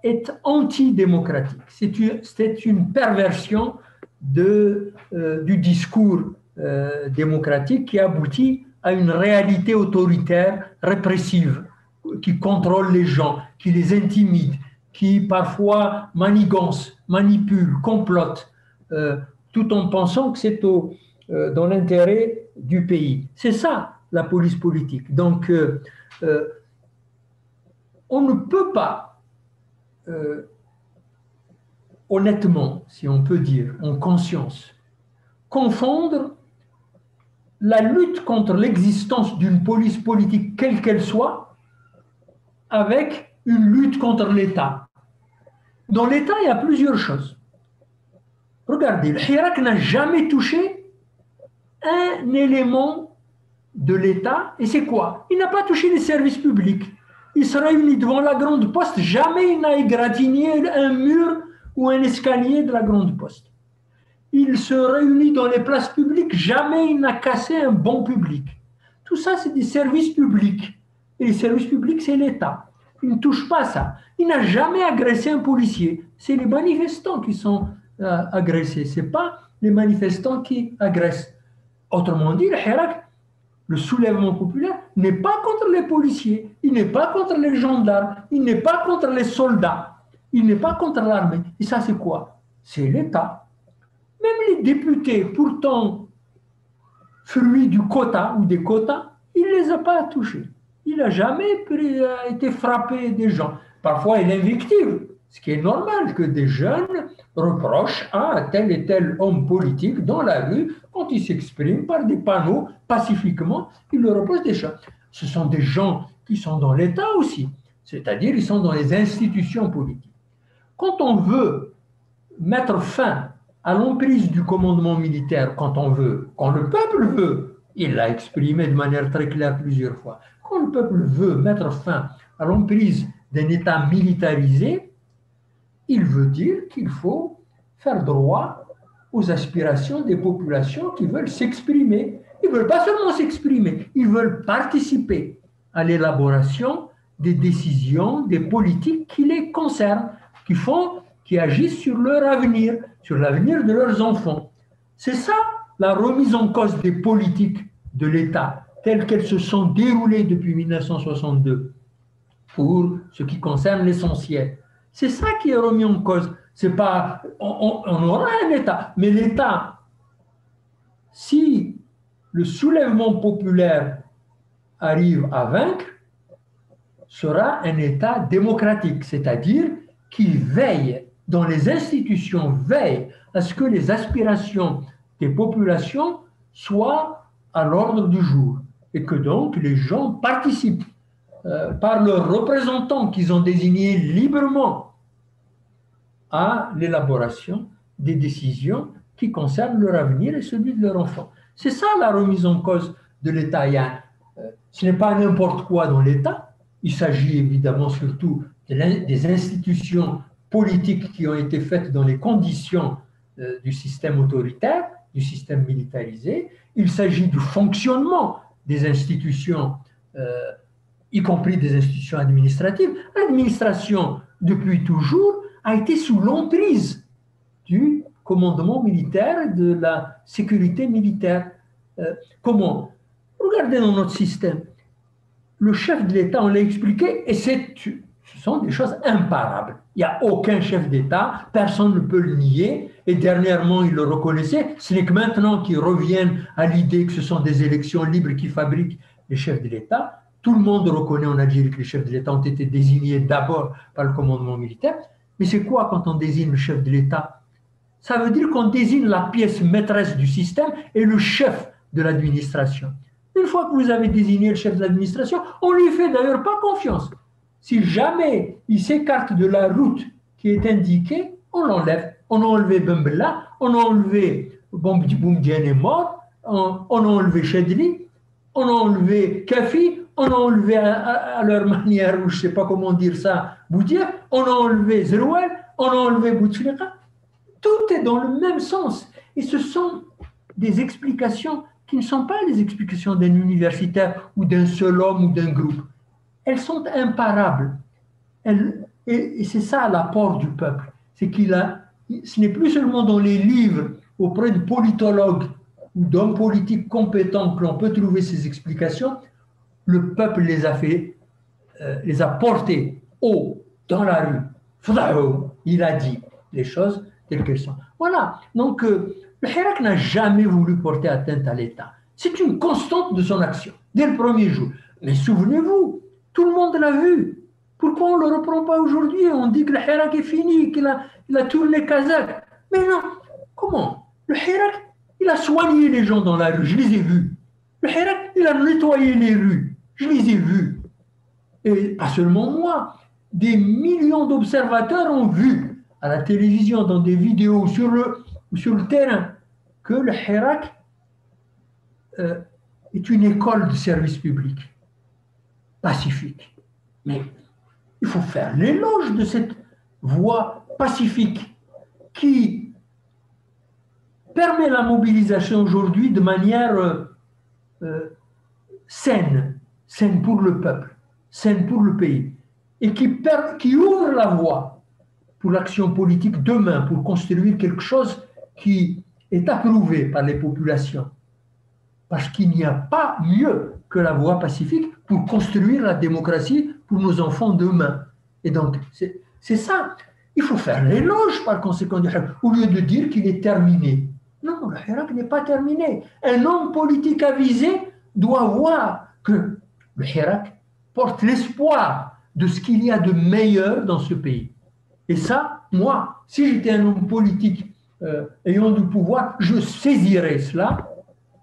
B: est antidémocratique. C'est une perversion du discours démocratique qui aboutit à une réalité autoritaire, répressive, qui contrôle les gens, qui les intimide, qui parfois manigance, manipule, complote, tout en pensant que c'est dans l'intérêt du pays. C'est ça, la police politique. Donc, on ne peut pas honnêtement, si on peut dire, en conscience, confondre la lutte contre l'existence d'une police politique, quelle qu'elle soit, avec une lutte contre l'État. Dans l'État, il y a plusieurs choses. Regardez, le Hirak n'a jamais touché un élément de l'État, et c'est quoi? Il n'a pas touché les services publics. Il se réunit devant la Grande Poste, jamais il n'a égratigné un mur ou un escalier de la Grande Poste. Il se réunit dans les places publiques, jamais il n'a cassé un banc public. Tout ça, c'est des services publics. Et les services publics, c'est l'État. Il ne touche pas à ça. Il n'a jamais agressé un policier. C'est les manifestants qui sont agressés. Ce n'est pas les manifestants qui agressent. Autrement dit, le Hirak, le soulèvement populaire, n'est pas contre les policiers, il n'est pas contre les gendarmes, il n'est pas contre les soldats, il n'est pas contre l'armée. Et ça, c'est quoi? C'est l'État. Même les députés, pourtant fruits du quota ou des quotas, il ne les a pas touchés. Il n'a jamais été frappé des gens. Parfois, il invective, ce qui est normal que des jeunes reprochent à tel et tel homme politique dans la rue, quand il s'exprime par des panneaux pacifiquement, il leur reproche des choses. Ce sont des gens qui sont dans l'État aussi, c'est-à-dire ils sont dans les institutions politiques. Quand on veut mettre fin à l'emprise du commandement militaire quand on veut, quand le peuple veut, il l'a exprimé de manière très claire plusieurs fois, quand le peuple veut mettre fin à l'emprise d'un État militarisé, il veut dire qu'il faut faire droit aux aspirations des populations qui veulent s'exprimer. Ils ne veulent pas seulement s'exprimer, ils veulent participer à l'élaboration des décisions, des politiques qui les concernent, qui agissent sur leur avenir, sur l'avenir de leurs enfants. C'est ça la remise en cause des politiques de l'État, telles qu'elles se sont déroulées depuis 1962, pour ce qui concerne l'essentiel. C'est ça qui est remis en cause. C'est pas, on aura un État, mais l'État, si le soulèvement populaire arrive à vaincre, sera un État démocratique, c'est-à-dire qui veille, dont les institutions veillent à ce que les aspirations des populations soient à l'ordre du jour et que donc les gens participent par leurs représentants qu'ils ont désignés librement à l'élaboration des décisions qui concernent leur avenir et celui de leurs enfants. C'est ça la remise en cause de l'État. Ce n'est pas n'importe quoi dans l'État. Il s'agit évidemment surtout des institutions politiques qui ont été faites dans les conditions du système autoritaire, du système militarisé. Il s'agit du fonctionnement des institutions, y compris des institutions administratives. L'administration, depuis toujours, a été sous l'emprise du commandement militaire, de la sécurité militaire. Comment? Regardez dans notre système. Le chef de l'État, on l'a expliqué, et ce sont des choses imparables. Il n'y a aucun chef d'État, personne ne peut le nier, et dernièrement, ils le reconnaissaient. Ce n'est que maintenant qu'ils reviennent à l'idée que ce sont des élections libres qui fabriquent les chefs de l'État. Tout le monde reconnaît en Algérie que les chefs de l'État ont été désignés d'abord par le commandement militaire. Mais c'est quoi quand on désigne le chef de l'État? Ça veut dire qu'on désigne la pièce maîtresse du système et le chef de l'administration. Une fois que vous avez désigné le chef de l'administration, on ne lui fait d'ailleurs pas confiance. Si jamais il s'écarte de la route qui est indiquée, on l'enlève. On a enlevé Bembella, on a enlevé Boumdiene est mort, on a enlevé Chedli, on a enlevé Kafi, on a enlevé à leur manière, ou je ne sais pas comment dire ça, Boudia, on a enlevé Zerouel, on a enlevé Bouteflika. Tout est dans le même sens. Et ce sont des explications qui ne sont pas les explications d'un universitaire ou d'un seul homme ou d'un groupe. Elles sont imparables. Et c'est ça l'apport du peuple. C'est ce n'est plus seulement dans les livres auprès de politologues ou d'hommes politiques compétents que l'on peut trouver ces explications. Le peuple les a portées haut dans la rue. Il a dit les choses telles qu'elles sont. Voilà. Donc, le Hirak n'a jamais voulu porter atteinte à l'État. C'est une constante de son action, dès le premier jour. Mais souvenez-vous, tout le monde l'a vu. Pourquoi on ne le reprend pas aujourd'hui? On dit que le Hirak est fini, qu'il a tourné kazakh. Mais non, comment? Le Hirak, il a soigné les gens dans la rue, je les ai vus. Le Hirak, il a nettoyé les rues, je les ai vus. Et pas seulement moi, des millions d'observateurs ont vu à la télévision, dans des vidéos sur le terrain, que le Hirak est une école de service public pacifique. Mais il faut faire l'éloge de cette voie pacifique qui permet la mobilisation aujourd'hui de manière saine pour le peuple, saine pour le pays, et qui ouvre la voie pour l'action politique demain, pour construire quelque chose qui est approuvé par les populations. Parce qu'il n'y a pas mieux que la voie pacifique pour construire la démocratie pour nos enfants demain. Et donc, c'est ça. Il faut faire l'éloge par conséquent du Hirak, au lieu de dire qu'il est terminé. Non, le Hirak n'est pas terminé. Un homme politique avisé doit voir que le Hirak porte l'espoir de ce qu'il y a de meilleur dans ce pays. Et ça, moi, si j'étais un homme politique ayant du pouvoir, je saisirais cela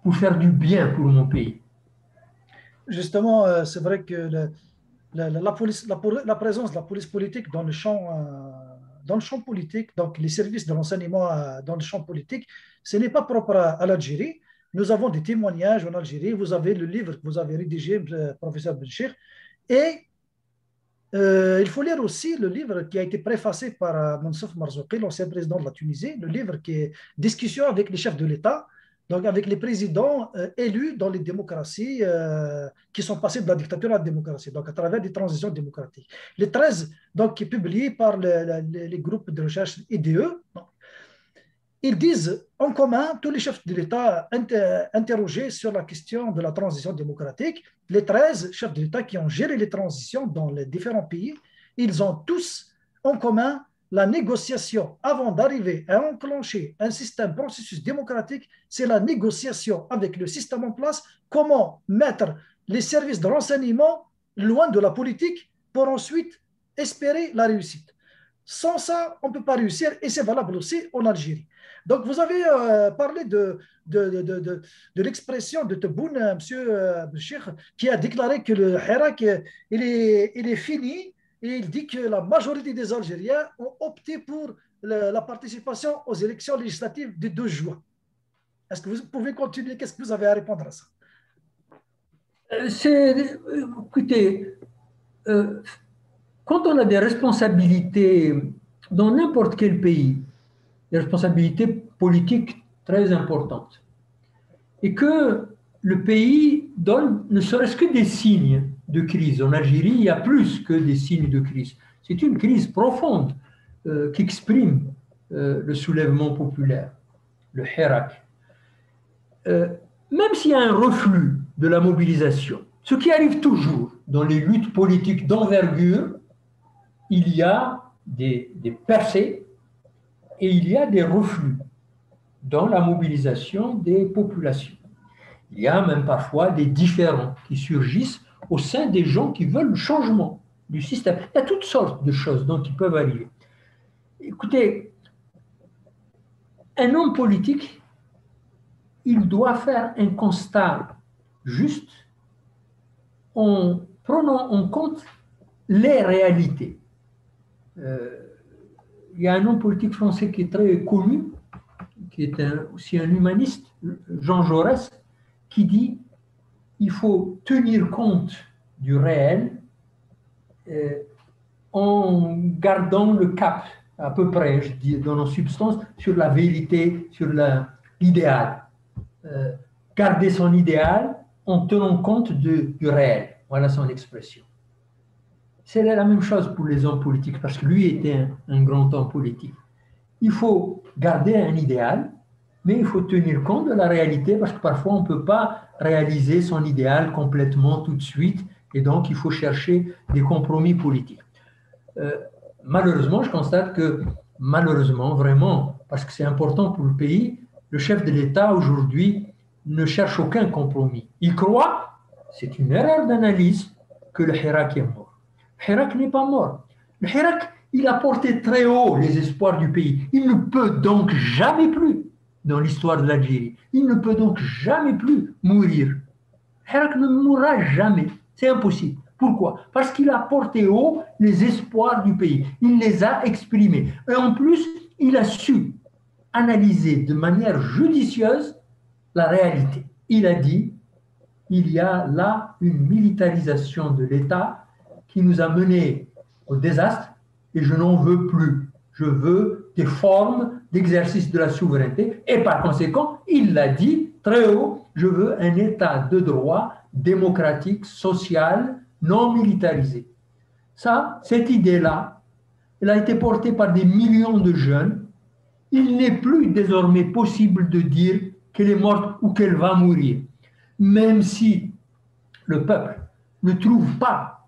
B: pour faire du bien pour mon pays.
A: Justement, c'est vrai que la présence de la police politique dans le champ dans le champ politique, donc les services de l'enseignement dans le champ politique, ce n'est pas propre à l'Algérie. Nous avons des témoignages en Algérie. Vous avez le livre que vous avez rédigé, professeur Benchir. Et il faut lire aussi le livre qui a été préfacé par Mansour Marzouki, l'ancien président de la Tunisie, le livre qui est Discussion avec les chefs de l'État, donc avec les présidents élus dans les démocraties qui sont passés de la dictature à la démocratie, donc à travers des transitions démocratiques. Les 13, donc, qui est publié par les groupes de recherche IDE, ils disent en commun, tous les chefs de l'État interrogés sur la question de la transition démocratique, les 13 chefs de l'État qui ont géré les transitions dans les différents pays, ils ont tous en commun la négociation. Avant d'arriver à enclencher un processus démocratique, c'est la négociation avec le système en place, comment mettre les services de renseignement loin de la politique pour ensuite espérer la réussite. Sans ça, on ne peut pas réussir et c'est valable aussi en Algérie. Donc, vous avez parlé de l'expression de Tebboune, M. Benchir, qui a déclaré que le Hirak, il est fini et il dit que la majorité des Algériens ont opté pour la participation aux élections législatives du 12 juin. Est-ce que vous pouvez continuer? Qu'est-ce que vous avez à répondre à ça?
B: Écoutez, quand on a des responsabilités dans n'importe quel pays, des responsabilités politiques très importantes, et que le pays donne ne serait-ce que des signes de crise. En Algérie, il y a plus que des signes de crise. C'est une crise profonde qui exprime le soulèvement populaire, le Hirak. Même s'il y a un reflux de la mobilisation, ce qui arrive toujours dans les luttes politiques d'envergure, il y a des percées et il y a des reflux dans la mobilisation des populations. Il y a même parfois des différends qui surgissent au sein des gens qui veulent le changement du système. Il y a toutes sortes de choses qui peuvent arriver. Écoutez, un homme politique, il doit faire un constat juste en prenant en compte les réalités. Il y a un homme politique français qui est très connu, qui est aussi un humaniste, Jean Jaurès, qui dit qu'il faut tenir compte du réel en gardant le cap, à peu près, je dis, dans nos substances, sur la vérité, sur l'idéal. Garder son idéal en tenant compte du réel. Voilà son expression. C'est la même chose pour les hommes politiques, parce que lui était un grand homme politique. Il faut garder un idéal, mais il faut tenir compte de la réalité, parce que parfois on ne peut pas réaliser son idéal complètement tout de suite, et donc il faut chercher des compromis politiques. Malheureusement, je constate que, malheureusement, vraiment, parce que c'est important pour le pays, le chef de l'État aujourd'hui ne cherche aucun compromis. Il croit, c'est une erreur d'analyse, que le Hirak est mort. Le Hirak n'est pas mort. Le Hirak, il a porté très haut les espoirs du pays. Il ne peut donc jamais plus, dans l'histoire de l'Algérie, il ne peut donc jamais plus mourir. Le Hirak ne mourra jamais. C'est impossible. Pourquoi? Parce qu'il a porté haut les espoirs du pays. Il les a exprimés. Et en plus, il a su analyser de manière judicieuse la réalité. Il a dit, il y a là une militarisation de l'État qui nous a menés au désastre et je n'en veux plus. Je veux des formes d'exercice de la souveraineté et par conséquent, il l'a dit très haut, je veux un État de droit démocratique, social, non militarisé. Ça, cette idée-là, elle a été portée par des millions de jeunes. Il n'est plus désormais possible de dire qu'elle est morte ou qu'elle va mourir. Même si le peuple ne trouve pas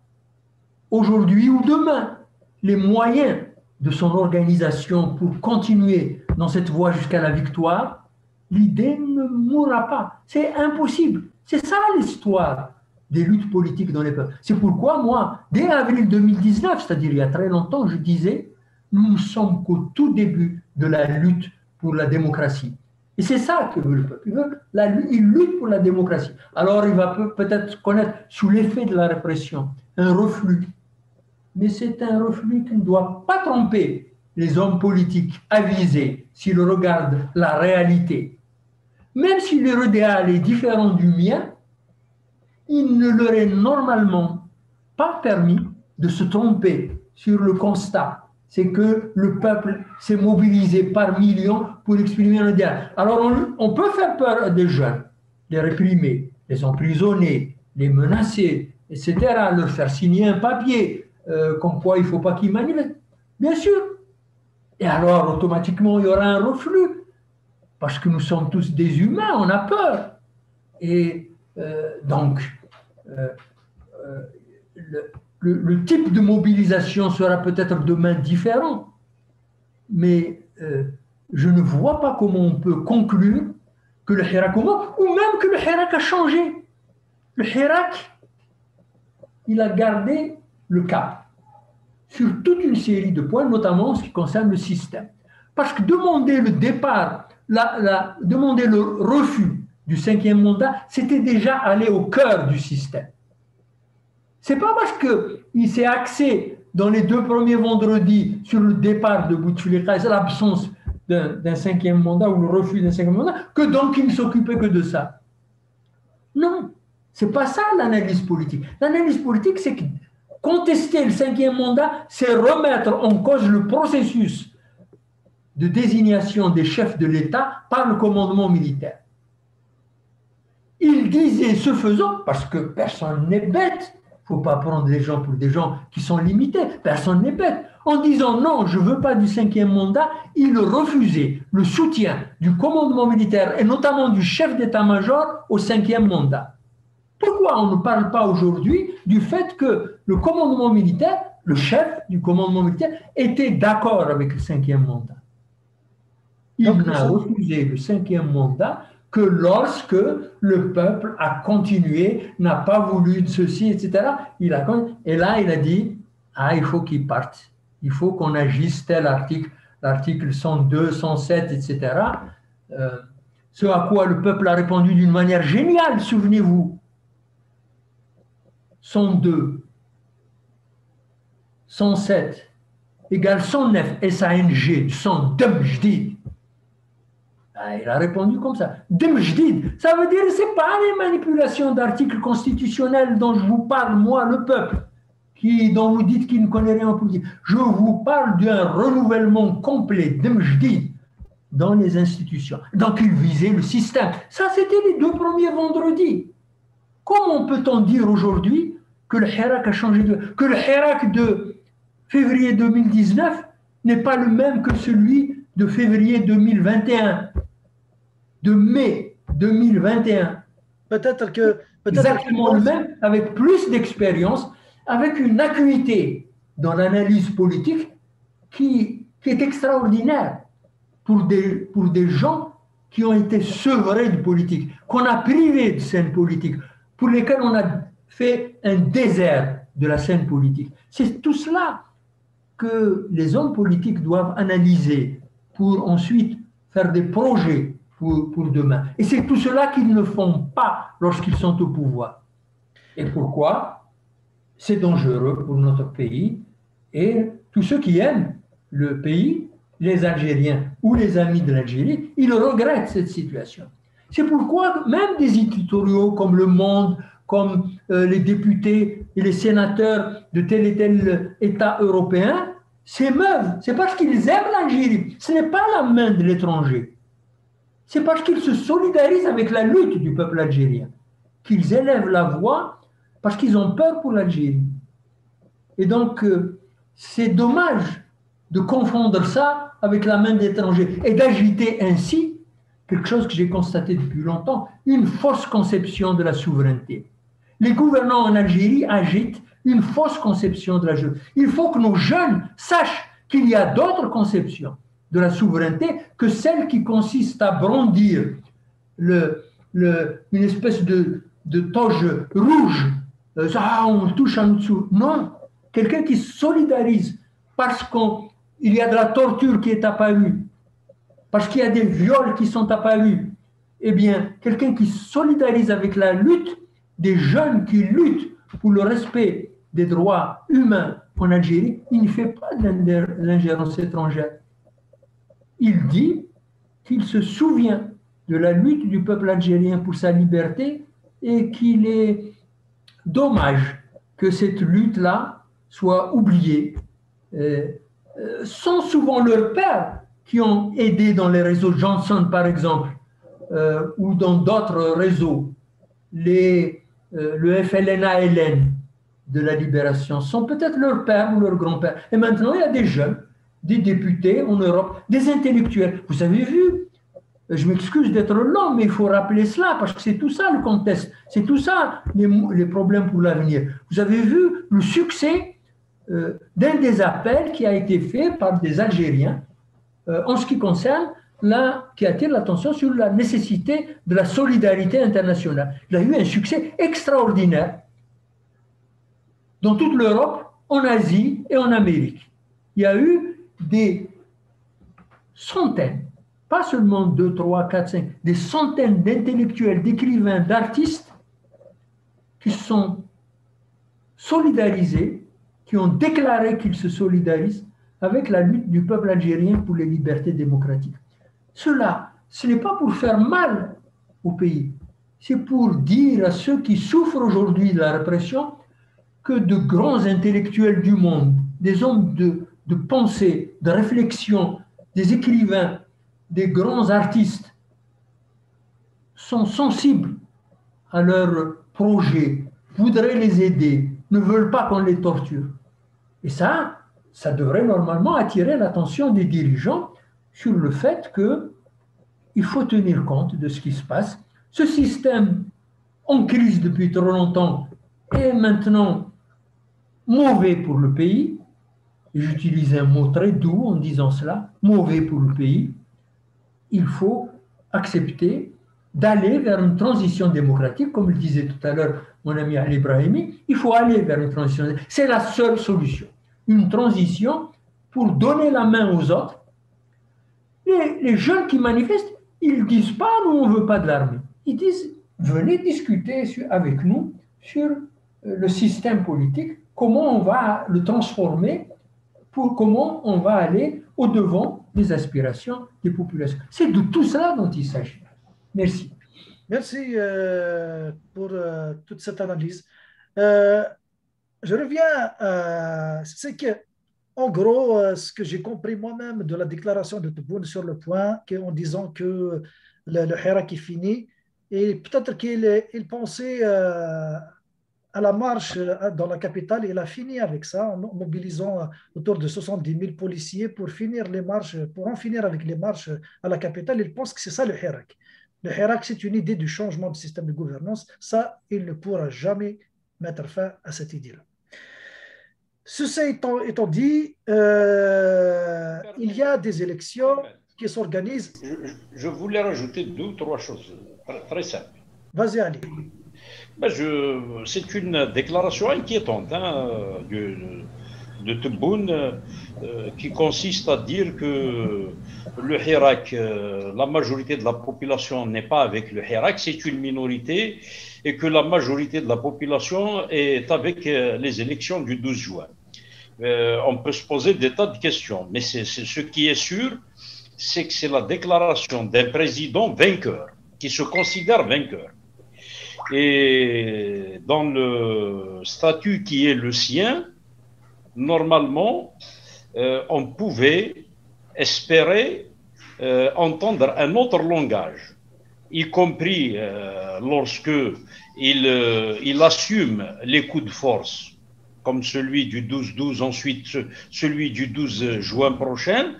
B: aujourd'hui ou demain les moyens de son organisation pour continuer dans cette voie jusqu'à la victoire, l'idée ne mourra pas. C'est impossible. C'est ça l'histoire des luttes politiques dans les peuples. C'est pourquoi moi, dès avril 2019, c'est-à-dire il y a très longtemps, je disais, nous ne sommes qu'au tout début de la lutte pour la démocratie. Et c'est ça que veut le peuple. Il lutte pour la démocratie. Alors il va peut-être connaître, sous l'effet de la répression, un reflux. Mais c'est un reflux qui ne doit pas tromper les hommes politiques avisés, s'ils regardent la réalité, même si leur idéal est différent du mien, il ne leur est normalement pas permis de se tromper sur le constat. C'est que le peuple s'est mobilisé par millions pour exprimer un idéal. Alors on peut faire peur à des jeunes, les réprimer, les emprisonner, les menacer, etc., leur faire signer un papier comme quoi il ne faut pas qu'ils manifestent. Bien sûr. Et alors, automatiquement, il y aura un reflux, parce que nous sommes tous des humains, on a peur. Et donc, le type de mobilisation sera peut-être demain différent, mais je ne vois pas comment on peut conclure que le Hirak, ou même que le Hirak a changé. Le Hirak, il a gardé le cap sur toute une série de points, notamment en ce qui concerne le système. Parce que demander le départ, demander le refus du 5e mandat, c'était déjà aller au cœur du système. Ce n'est pas parce qu'il s'est axé dans les 2 premiers vendredis sur le départ de Bouteflika et l'absence d'un 5e mandat ou le refus d'un 5e mandat, que donc il ne s'occupait que de ça. Non, ce n'est pas ça l'analyse politique. L'analyse politique, c'est que contester le 5e mandat, c'est remettre en cause le processus de désignation des chefs de l'État par le commandement militaire. Il disait, ce faisant, parce que personne n'est bête, il ne faut pas prendre les gens pour des gens qui sont limités, personne n'est bête. En disant non, je ne veux pas du 5e mandat, il refusait le soutien du commandement militaire et notamment du chef d'état-major au 5e mandat. Pourquoi on ne parle pas aujourd'hui du fait que le commandement militaire, le chef du commandement militaire, était d'accord avec le 5e mandat? Il n'a refusé le 5e mandat que lorsque le peuple a continué, n'a pas voulu de ceci, etc. Et là, il a dit, il faut qu'il parte. Il faut qu'on agisse tel article, l'article 102, 107, etc. Ce à quoi le peuple a répondu d'une manière géniale, souvenez-vous. 102, 107 égale 109, SANG, 100, Demjdid. Il a répondu comme ça. Demjdid, ça veut dire que ce n'est pas les manipulations d'articles constitutionnels dont je vous parle, moi, le peuple, dont vous dites qu'il ne connaît rien en politique. Je vous parle d'un renouvellement complet, Demjdid, dans les institutions. Donc il visait le système. Ça, c'était les 2 premiers vendredis. Comment peut-on dire aujourd'hui que le Hirak a changé que le Hirak de février 2019 n'est pas le même que celui de février 2021, de mai 2021?
A: Peut-être que...
B: Exactement le même, avec plus d'expérience, avec une acuité dans l'analyse politique qui est extraordinaire pour des gens qui ont été sevrés de politique, qu'on a privés de scène politique, pour lesquels on a fait un désert de la scène politique. C'est tout cela que les hommes politiques doivent analyser pour ensuite faire des projets pour demain. Et c'est tout cela qu'ils ne font pas lorsqu'ils sont au pouvoir. Et pourquoi? C'est dangereux pour notre pays. Et tous ceux qui aiment le pays, les Algériens ou les amis de l'Algérie, ils regrettent cette situation. C'est pourquoi même des éditoriaux comme Le Monde, comme les députés et les sénateurs de tel et tel État européen s'émeuvent. C'est parce qu'ils aiment l'Algérie. Ce n'est pas la main de l'étranger. C'est parce qu'ils se solidarisent avec la lutte du peuple algérien qu'ils élèvent la voix parce qu'ils ont peur pour l'Algérie. Et donc, c'est dommage de confondre ça avec la main de l'étranger et d'agiter ainsi quelque chose que j'ai constaté depuis longtemps, une fausse conception de la souveraineté. Les gouvernants en Algérie agitent une fausse conception de la souveraineté. Il faut que nos jeunes sachent qu'il y a d'autres conceptions de la souveraineté que celle qui consiste à brandir une espèce de toge rouge. On touche en dessous. Non, quelqu'un qui solidarise parce qu'il y a de la torture qui est apparue, parce qu'il y a des viols qui sont apparus. Eh bien, quelqu'un qui solidarise avec la lutte des jeunes qui luttent pour le respect des droits humains en Algérie, il ne fait pas de l'ingérence étrangère. Il dit qu'il se souvient de la lutte du peuple algérien pour sa liberté et qu'il est dommage que cette lutte-là soit oubliée. Sont souvent leurs pères qui ont aidé dans les réseaux Johnson, par exemple, ou dans d'autres réseaux. Le FLNA-LN de la libération sont peut-être leurs pères ou leurs grands-pères. Et maintenant, il y a des jeunes, des députés en Europe, des intellectuels. Vous avez vu, je m'excuse d'être long, mais il faut rappeler cela, parce que c'est tout ça le contexte, c'est tout ça les problèmes pour l'avenir. Vous avez vu le succès d'un des appels qui a été fait par des Algériens en ce qui concerne qui attire l'attention sur la nécessité de la solidarité internationale. Il a eu un succès extraordinaire dans toute l'Europe, en Asie et en Amérique. Il y a eu des centaines, pas seulement 2, 3, 4, 5, des centaines d'intellectuels, d'écrivains, d'artistes qui se sont solidarisés, qui ont déclaré qu'ils se solidarisent avec la lutte du peuple algérien pour les libertés démocratiques. Cela, ce n'est pas pour faire mal au pays, c'est pour dire à ceux qui souffrent aujourd'hui de la répression que de grands intellectuels du monde, des hommes de pensée, de réflexion, des écrivains, des grands artistes sont sensibles à leurs projets, voudraient les aider, ne veulent pas qu'on les torture. Et ça devrait normalement attirer l'attention des dirigeants sur le fait qu'il faut tenir compte de ce qui se passe. Ce système en crise depuis trop longtemps est maintenant mauvais pour le pays. Et j'utilise un mot très doux en disant cela, mauvais pour le pays. Il faut accepter d'aller vers une transition démocratique, comme le disait tout à l'heure mon ami Ali Brahimi, il faut aller vers une transition. C'est la seule solution. Une transition pour donner la main aux autres. Les jeunes qui manifestent, ils ne disent pas « nous, on ne veut pas de l'armée ». Ils disent « venez discuter avec nous sur le système politique, comment on va le transformer, comment on va aller au-devant des aspirations des populations ». C'est de tout cela dont il s'agit. Merci.
A: Merci pour toute cette analyse. Je reviens c'est que, en gros, ce que j'ai compris moi-même de la déclaration de Tebboune sur le point, en disant que le Hirak est fini, et peut-être qu'il pensait à la marche dans la capitale, il a fini avec ça, en mobilisant autour de 70 000 policiers pour finir les marches, pour en finir avec les marches à la capitale. Il pense que c'est ça le Hirak. Le Hirak, c'est une idée du changement du système de gouvernance. Ça, il ne pourra jamais mettre fin à cette idée-là. Ceci étant dit, il y a des élections qui s'organisent.
C: Je voulais rajouter 2 ou 3 choses très simples.
A: Vas-y, Ali.
C: C'est une déclaration inquiétante de Tebboune qui consiste à dire que le Hirak, la majorité de la population n'est pas avec le Hirak, c'est une minorité, et que la majorité de la population est avec les élections du 12 juin. On peut se poser des tas de questions, mais ce qui est sûr, c'est que c'est la déclaration d'un président vainqueur, qui se considère vainqueur. Et dans le statut qui est le sien, normalement, on pouvait espérer entendre un autre langage, y compris lorsque il assume les coups de force, comme celui du 12-12, ensuite celui du 12 juin prochain.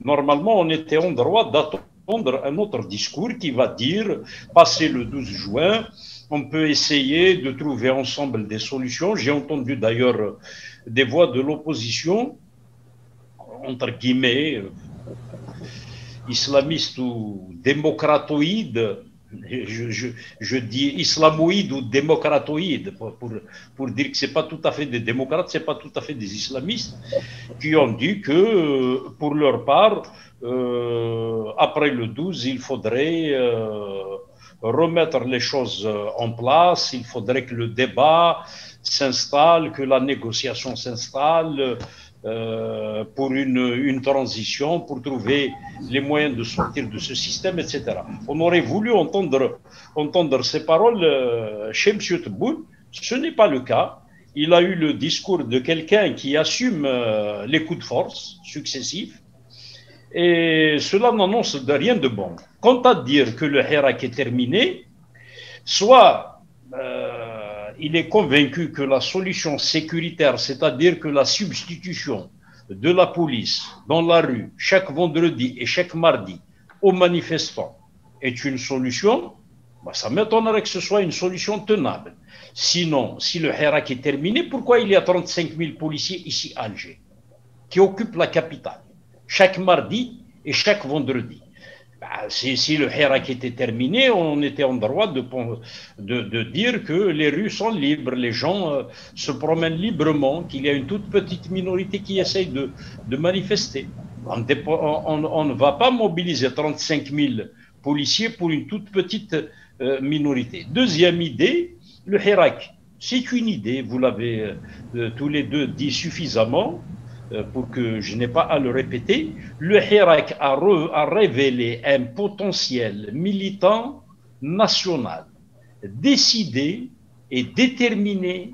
C: Normalement, on était en droit d'attendre un autre discours qui va dire, passé le 12 juin, on peut essayer de trouver ensemble des solutions. J'ai entendu d'ailleurs des voix de l'opposition, entre guillemets, islamistes ou démocratoïdes. Je dis islamoïdes ou démocratoïdes pour dire que ce n'est pas tout à fait des démocrates, ce n'est pas tout à fait des islamistes, qui ont dit que pour leur part, après le 12, il faudrait remettre les choses en place, il faudrait que le débat s'installe, que la négociation s'installe pour une transition, pour trouver les moyens de sortir de ce système, etc. On aurait voulu entendre ces paroles chez M. Tebboune. Ce n'est pas le cas. Il a eu le discours de quelqu'un qui assume les coups de force successifs et cela n'annonce de rien de bon. Quant à dire que le Hirak est terminé, soit il est convaincu que la solution sécuritaire, c'est-à-dire que la substitution de la police dans la rue chaque vendredi et chaque mardi aux manifestants est une solution, ça m'étonnerait que ce soit une solution tenable. Sinon, si le Hirak est terminé, pourquoi il y a 35 000 policiers ici à Alger qui occupent la capitale chaque mardi et chaque vendredi? Si le Hirak était terminé, on était en droit de dire que les rues sont libres, les gens se promènent librement, qu'il y a une toute petite minorité qui essaye de manifester. On ne va pas mobiliser 35 000 policiers pour une toute petite minorité. Deuxième idée, le Hirak, c'est une idée, vous l'avez tous les deux dit suffisamment, pour que je n'ai pas à le répéter. Le Hirak a révélé un potentiel militant national, décidé et déterminé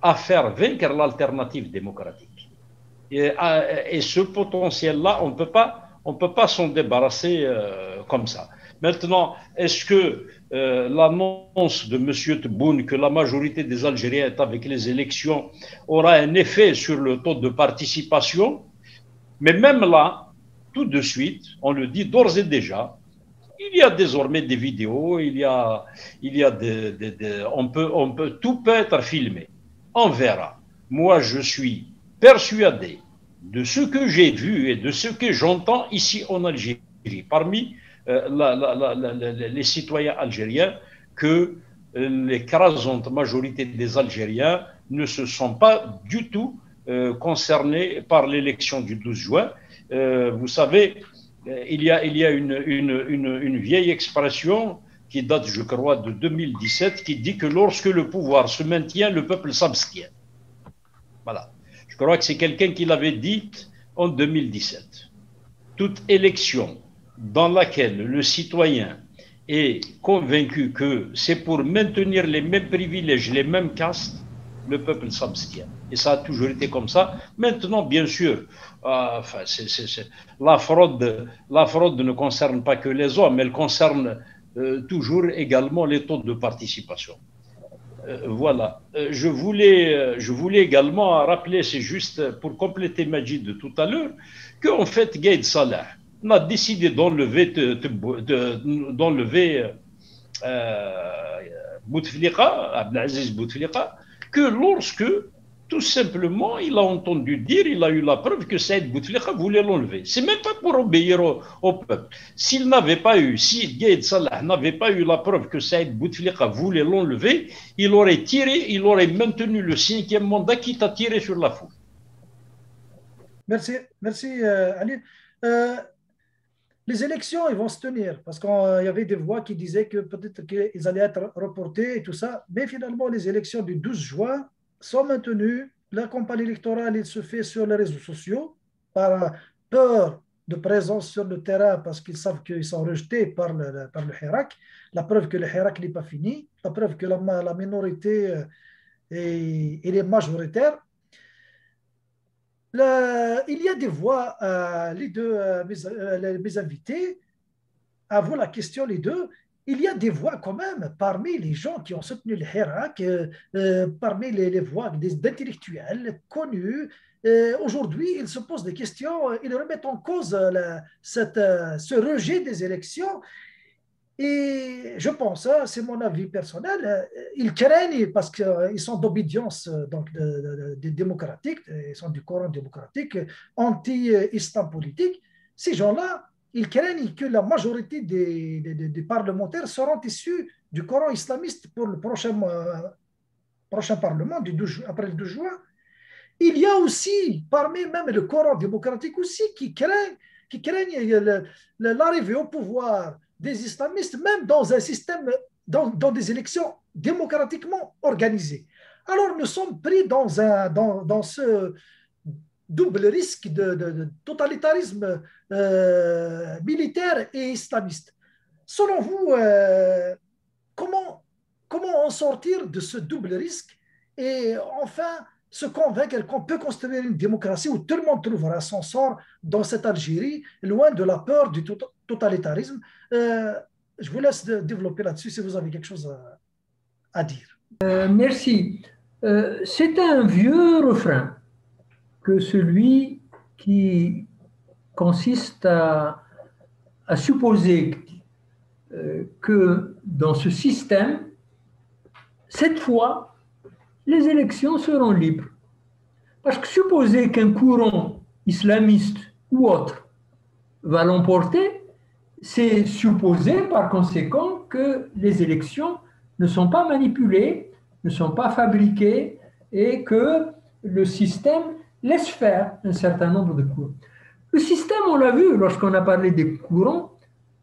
C: à faire vaincre l'alternative démocratique. Et ce potentiel-là, on ne peut pas s'en débarrasser comme ça. Maintenant, est-ce que l'annonce de M. Tebboune que la majorité des Algériens est avec les élections aura un effet sur le taux de participation? Mais même là, tout de suite, on le dit d'ores et déjà, il y a désormais des vidéos, tout peut être filmé. On verra. Moi, je suis persuadé de ce que j'ai vu et de ce que j'entends ici en Algérie, parmi les citoyens algériens, que l'écrasante majorité des Algériens ne se sont pas du tout concernés par l'élection du 12 juin. Vous savez, il y a une vieille expression qui date, je crois, de 2017, qui dit que lorsque le pouvoir se maintient, le peuple s'abstient. Voilà. Je crois que c'est quelqu'un qui l'avait dit en 2017. Toute élection dans laquelle le citoyen est convaincu que c'est pour maintenir les mêmes privilèges, les mêmes castes, le peuple s'abstient. Et ça a toujours été comme ça. Maintenant, bien sûr, la fraude ne concerne pas que les hommes, elle concerne toujours également les taux de participation. Voilà. Je voulais également rappeler, c'est juste pour compléter Majid de tout à l'heure, qu'en fait, Gaïd Salah a décidé d'enlever Bouteflika, Abdelaziz Bouteflika, que lorsque, tout simplement, il a entendu dire, il a eu la preuve que Saïd Bouteflika voulait l'enlever. C'est même pas pour obéir au peuple. Si Gaïd Salah n'avait pas eu la preuve que Saïd Bouteflika voulait l'enlever, il aurait maintenu le 5e mandat quitte à tirer sur la foule.
A: Merci Ali. Les élections, ils vont se tenir parce qu'il y avait des voix qui disaient que peut-être qu'ils allaient être reportés et tout ça. Mais finalement, les élections du 12 juin sont maintenues. La campagne électorale, elle se fait sur les réseaux sociaux par peur de présence sur le terrain parce qu'ils savent qu'ils sont rejetés par le Hirak. La preuve que le Hirak n'est pas fini, la preuve que la minorité est majoritaire. Il y a des voix, les deux, mes invités, avant la question, les deux, il y a des voix quand même parmi les gens qui ont soutenu le Hirak, parmi les voix d'intellectuels connus. Aujourd'hui, ils se posent des questions, ils remettent en cause ce rejet des élections. Et je pense, c'est mon avis personnel, ils craignent parce qu'ils sont d'obédience donc démocratique, ils sont du Coran démocratique, anti-islam politique. Ces gens-là, ils craignent que la majorité des parlementaires seront issus du Coran islamiste pour le prochain parlement après le 2 juin. Il y a aussi, parmi même le Coran démocratique aussi, qui craignent l'arrivée au pouvoir des islamistes, même dans un système, dans des élections démocratiquement organisées. Alors nous sommes pris dans ce double risque de totalitarisme militaire et islamiste. Selon vous, comment en sortir de ce double risque et enfin se convaincre qu'on peut construire une démocratie où tout le monde trouvera son sort dans cette Algérie, loin de la peur du totalitarisme. Je vous laisse développer là-dessus si vous avez quelque chose à dire.
B: Merci. C'est un vieux refrain que celui qui consiste à supposer que dans ce système, cette fois, les élections seront libres. Parce que supposer qu'un courant islamiste ou autre va l'emporter, c'est supposer par conséquent que les élections ne sont pas manipulées, ne sont pas fabriquées et que le système laisse faire un certain nombre de courants. Le système, on l'a vu lorsqu'on a parlé des courants,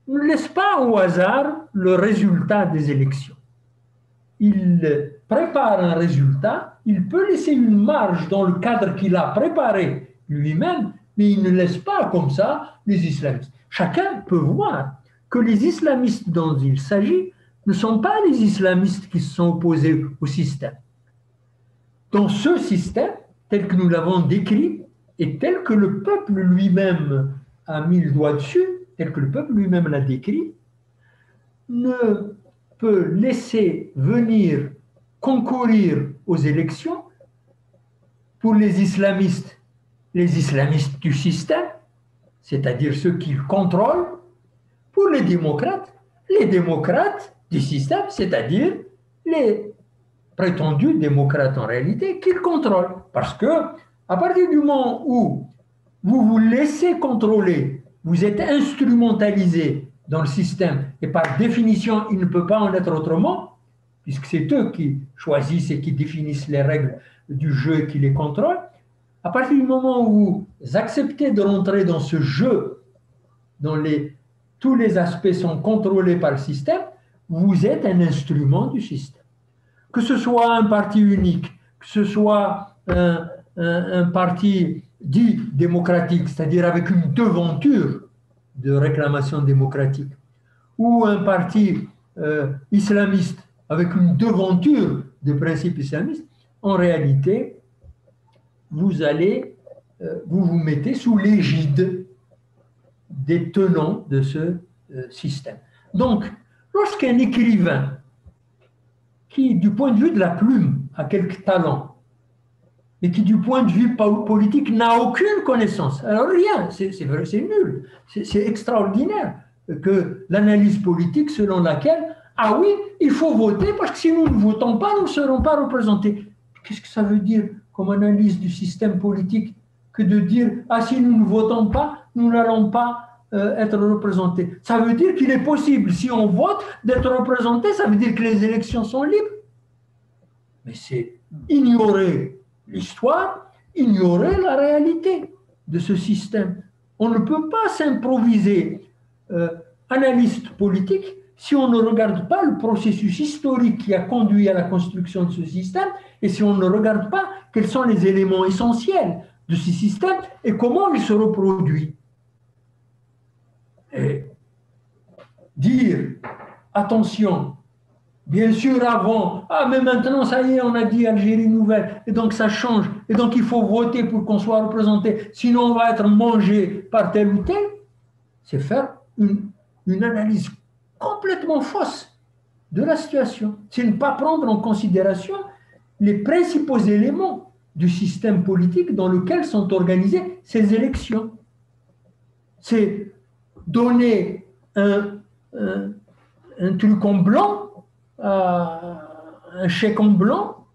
B: ne laisse pas au hasard le résultat des élections. Il prépare un résultat, il peut laisser une marge dans le cadre qu'il a préparé lui-même, mais il ne laisse pas comme ça les islamistes. Chacun peut voir que les islamistes dont il s'agit ne sont pas les islamistes qui se sont opposés au système. Dans ce système, tel que nous l'avons décrit, et tel que le peuple lui-même a mis le doigt dessus, tel que le peuple lui-même l'a décrit, ne peut laisser venir concourir aux élections pour les islamistes du système, c'est-à-dire ceux qui contrôlent, pour les démocrates du système, c'est-à-dire les prétendus démocrates en réalité qu'ils contrôlent. Parce que à partir du moment où vous vous laissez contrôler, vous êtes instrumentalisé dans le système, et par définition, il ne peut pas en être autrement, puisque c'est eux qui choisissent et qui définissent les règles du jeu et qui les contrôlent. À partir du moment où vous acceptez de rentrer dans ce jeu, dont tous les aspects sont contrôlés par le système, vous êtes un instrument du système. Que ce soit un parti unique, que ce soit un parti dit démocratique, c'est-à-dire avec une devanture de réclamation démocratique, ou un parti islamiste avec une devanture de principes islamistes, en réalité, vous vous mettez sous l'égide des tenants de ce système. Donc, lorsqu'un écrivain qui, du point de vue de la plume, a quelques talents, et qui, du point de vue politique, n'a aucune connaissance, alors rien, c'est vrai, c'est nul, c'est extraordinaire que l'analyse politique selon laquelle, ah oui, il faut voter parce que si nous ne votons pas, nous ne serons pas représentés. Qu'est-ce que ça veut dire comme analyse du système politique que de dire, ah si nous ne votons pas, nous n'allons pas être représentés. Ça veut dire qu'il est possible, si on vote, d'être représenté, ça veut dire que les élections sont libres. Mais c'est ignorer l'histoire, ignorer la réalité de ce système. On ne peut pas s'improviser analyste politique si on ne regarde pas le processus historique qui a conduit à la construction de ce système et si on ne regarde pas quels sont les éléments essentiels de ce système et comment il se reproduit. Et dire, attention, bien sûr avant, ah mais maintenant ça y est, on a dit Algérie nouvelle, et donc ça change, et donc il faut voter pour qu'on soit représenté, sinon on va être mangé par tel ou tel, c'est faire une analyse complètement fausse de la situation. C'est ne pas prendre en considération les principaux éléments du système politique dans lequel sont organisées ces élections. C'est donner un truc en blanc, un chèque en blanc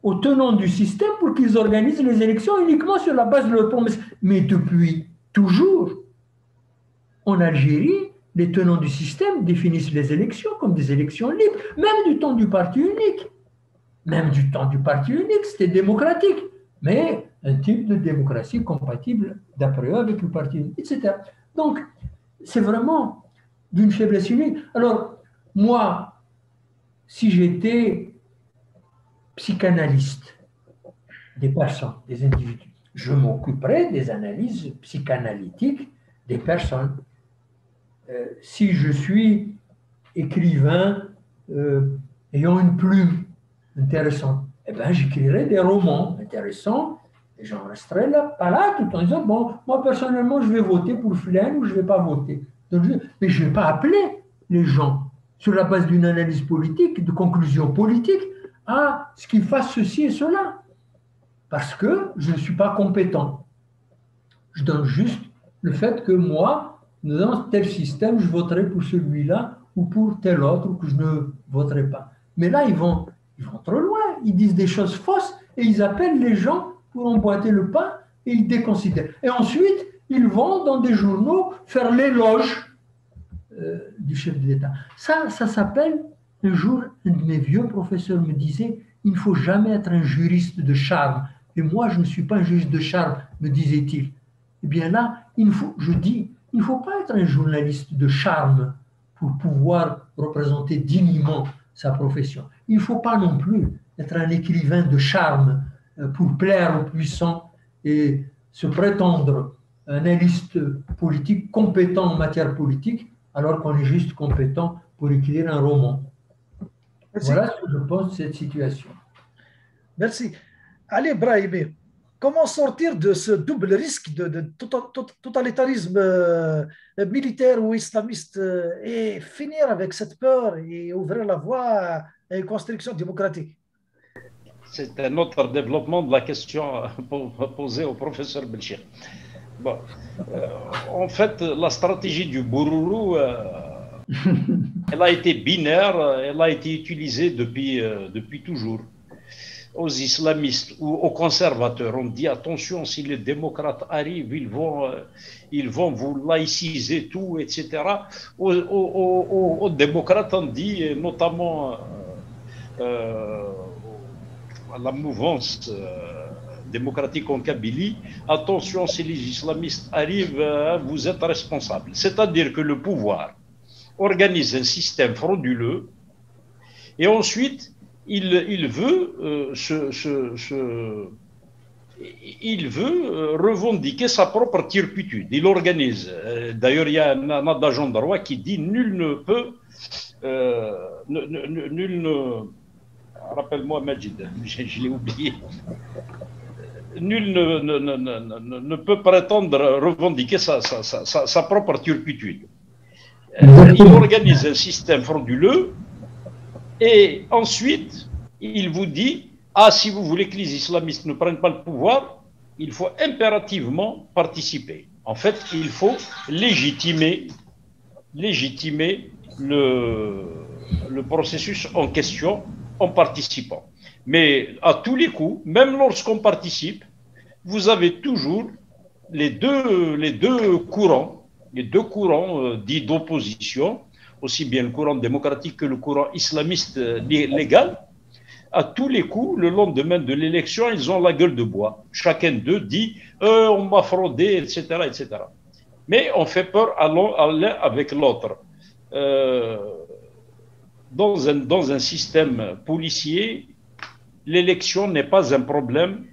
B: aux tenants du système pour qu'ils organisent les élections uniquement sur la base de leurs promesses. Mais depuis toujours, en Algérie, les tenants du système définissent les élections comme des élections libres, même du temps du parti unique. Même du temps du parti unique, c'était démocratique, mais un type de démocratie compatible d'après eux avec le parti unique, etc. Donc, c'est vraiment d'une faiblesse unique. Alors, moi, si j'étais psychanalystes, des personnes, des individus. Je m'occuperai des analyses psychanalytiques des personnes. Si je suis écrivain ayant une plume intéressante, eh ben, j'écrirai des romans intéressants et j'en resterai là, pas là tout en disant, bon, moi personnellement, je vais voter pour Flynn ou je ne vais pas voter. Donc, mais je ne vais pas appeler les gens sur la base d'une analyse politique, de conclusions politiques, à ce qu'ils fassent ceci et cela. Parce que je ne suis pas compétent. Je donne juste le fait que moi, dans tel système, je voterai pour celui-là ou pour tel autre, ou que je ne voterai pas. Mais là, ils vont trop loin. Ils disent des choses fausses et ils appellent les gens pour emboîter le pas et ils déconsidèrent. Et ensuite, ils vont dans des journaux faire l'éloge du chef d'État. Ça s'appelle, un jour, un de mes vieux professeurs me disait, il ne faut jamais être un juriste de charme. Et moi, je ne suis pas un juriste de charme, me disait-il. Eh bien là, il ne faut pas être un journaliste de charme pour pouvoir représenter dignement sa profession. Il ne faut pas non plus être un écrivain de charme pour plaire aux puissants et se prétendre un analyste politique compétent en matière politique, alors qu'on est juste compétent pour écrire un roman.
A: Merci.
B: Voilà ce que je pense de cette situation.
A: Merci. Allez, Brahimi, comment sortir de ce double risque de totalitarisme militaire ou islamiste et finir avec cette peur et ouvrir la voie à une construction démocratique?
C: C'est un autre développement de la question posée au professeur Belchir. Bon, en fait, la stratégie du Bourourou, elle a été binaire, elle a été utilisée depuis toujours. Aux islamistes ou aux conservateurs, on dit attention, si les démocrates arrivent, ils vont vous laïciser tout, etc. Aux démocrates, on dit, notamment à la mouvance démocratique en Kabylie, attention, si les islamistes arrivent, vous êtes responsables. C'est-à-dire que le pouvoir organise un système frauduleux et ensuite il veut revendiquer sa propre turpitude. Il organise. D'ailleurs, il y a un adage en droit qui dit nul ne peut, rappelle-moi Majid, je l'ai oublié. Nul ne peut prétendre revendiquer sa propre turpitude. Il organise un système frauduleux. Et ensuite, il vous dit, si vous voulez que les islamistes ne prennent pas le pouvoir, il faut impérativement participer. En fait, il faut légitimer le processus en question en participant. Mais à tous les coups, même lorsqu'on participe, vous avez toujours les deux courants dits d'opposition, aussi bien le courant démocratique que le courant islamiste légal. À tous les coups, le lendemain de l'élection, ils ont la gueule de bois. Chacun d'eux dit on m'a fraudé, etc., etc. Mais on fait peur à l'un avec l'autre. Dans un système policier, l'élection n'est pas un problème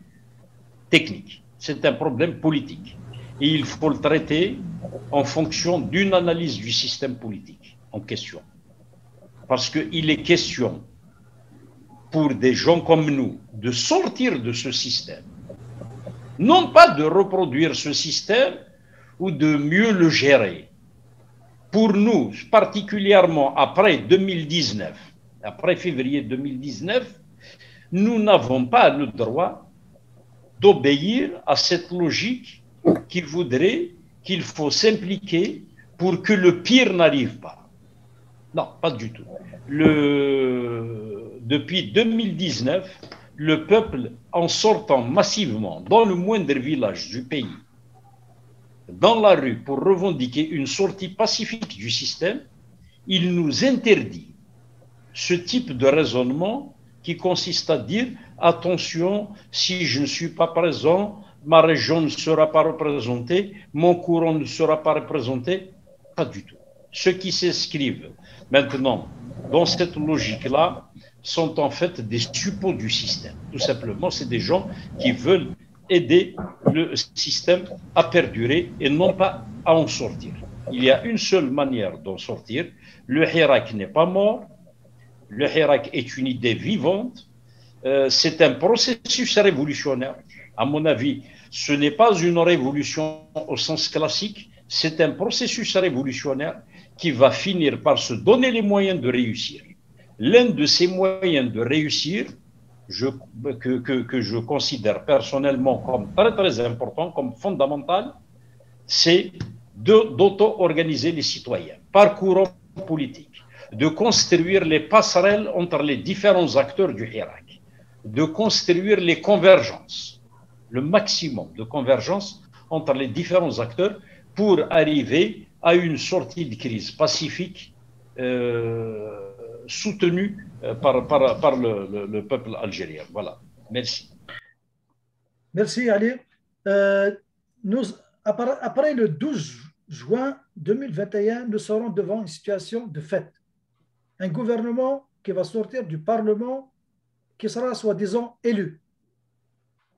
C: technique, c'est un problème politique. Et il faut le traiter en fonction d'une analyse du système politique en question. Parce qu'il est question pour des gens comme nous de sortir de ce système. Non pas de reproduire ce système ou de mieux le gérer. Pour nous, particulièrement après 2019, après février 2019, nous n'avons pas le droit d'obéir à cette logique qui voudrait qu'il faut s'impliquer pour que le pire n'arrive pas. Non, pas du tout. Depuis 2019, le peuple, en sortant massivement dans le moindre village du pays, dans la rue pour revendiquer une sortie pacifique du système, il nous interdit ce type de raisonnement qui consiste à dire attention, si je ne suis pas présent, ma région ne sera pas représentée, mon courant ne sera pas représenté. Pas du tout. Ceux qui s'inscrivent maintenant dans cette logique-là, sont en fait des suppôts du système. Tout simplement, c'est des gens qui veulent aider le système à perdurer et non pas à en sortir. Il y a une seule manière d'en sortir. Le Hirak n'est pas mort. Le Hirak est une idée vivante. C'est un processus révolutionnaire. À mon avis, ce n'est pas une révolution au sens classique. C'est un processus révolutionnaire qui va finir par se donner les moyens de réussir. L'un de ces moyens de réussir, que je considère personnellement comme très très important, comme fondamental, c'est d'auto-organiser les citoyens par courant politique, de construire les passerelles entre les différents acteurs du Hirak, de construire les convergences, le maximum de convergence entre les différents acteurs pour arriver à une sortie de crise pacifique soutenue par le peuple algérien. Voilà. Merci.
A: Merci, Ali. Après le 12 juin 2021, nous serons devant une situation de fait. Un gouvernement qui va sortir du Parlement qui sera soi-disant élu.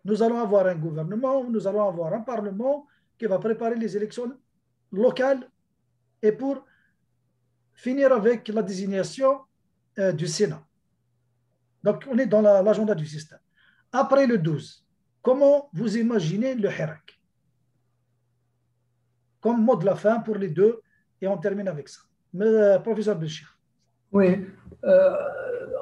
A: Nous allons avoir un gouvernement, nous allons avoir un Parlement qui va préparer les élections locales et pour finir avec la désignation du Sénat. Donc, on est dans l'agenda du système. Après le 12, comment vous imaginez le Hirak comme mot de la fin pour les deux, et on termine avec ça. Mais, professeur Béchir.
B: Oui,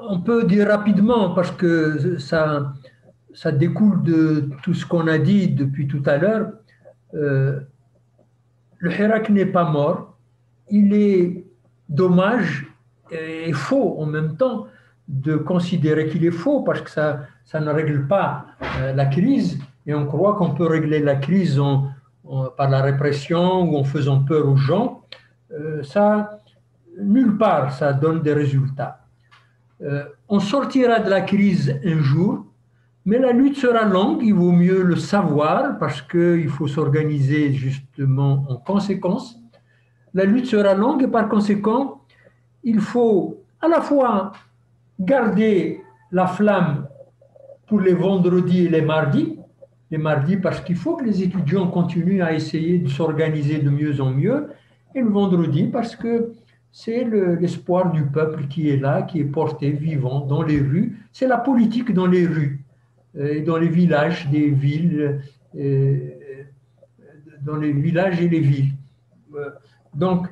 B: on peut dire rapidement, parce que ça découle de tout ce qu'on a dit depuis tout à l'heure. Le Hirak n'est pas mort. Il est dommage et faux en même temps de considérer qu'il est faux, parce que ça ne règle pas la crise, et on croit qu'on peut régler la crise par la répression ou en faisant peur aux gens. Ça, nulle part, ça donne des résultats. On sortira de la crise un jour, mais la lutte sera longue, il vaut mieux le savoir, parce qu'il faut s'organiser justement en conséquence. La lutte sera longue et par conséquent, il faut à la fois garder la flamme pour les vendredis et les mardis parce qu'il faut que les étudiants continuent à essayer de s'organiser de mieux en mieux, et le vendredi parce que c'est l'espoir du peuple qui est là, qui est porté vivant dans les rues. C'est la politique dans les rues, dans les villages des villes, dans les villages et les villes. Donc,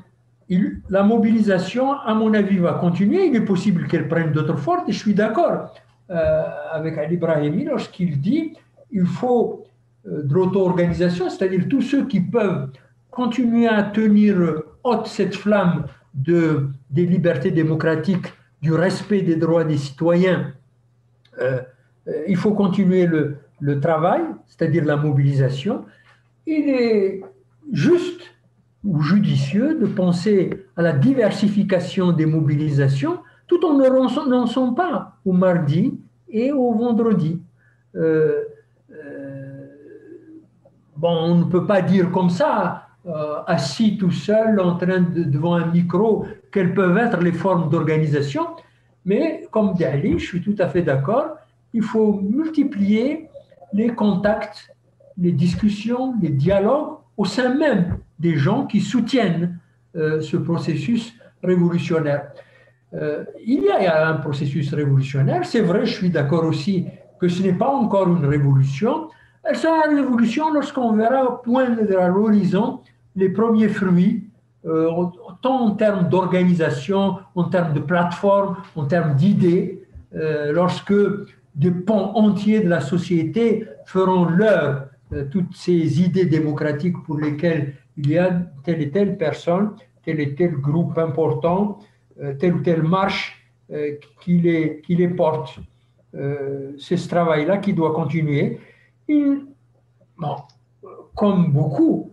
B: la mobilisation, à mon avis, va continuer. Il est possible qu'elle prenne d'autres formes, et je suis d'accord avec Ali Brahimi lorsqu'il dit qu'il faut de l'auto-organisation, c'est-à-dire tous ceux qui peuvent continuer à tenir haute cette flamme des libertés démocratiques, du respect des droits des citoyens. Il faut continuer le travail, c'est-à-dire la mobilisation. Il est juste ou judicieux de penser à la diversification des mobilisations tout en ne renonçant pas au mardi et au vendredi. Bon, on ne peut pas dire comme ça, assis tout seul, en train devant un micro, quelles peuvent être les formes d'organisation, mais comme dit Ali, je suis tout à fait d'accord, il faut multiplier les contacts, les discussions, les dialogues au sein même des gens qui soutiennent ce processus révolutionnaire. Il y a un processus révolutionnaire, c'est vrai, je suis d'accord aussi que ce n'est pas encore une révolution. Elle sera une révolution lorsqu'on verra poindre à l'horizon les premiers fruits, tant en termes d'organisation, en termes de plateforme, en termes d'idées, lorsque des pans entiers de la société feront leur toutes ces idées démocratiques pour lesquelles il y a telle et telle personne, tel et tel groupe important, telle ou telle marche qui les porte. C'est ce travail-là qui doit continuer. Bon, comme beaucoup,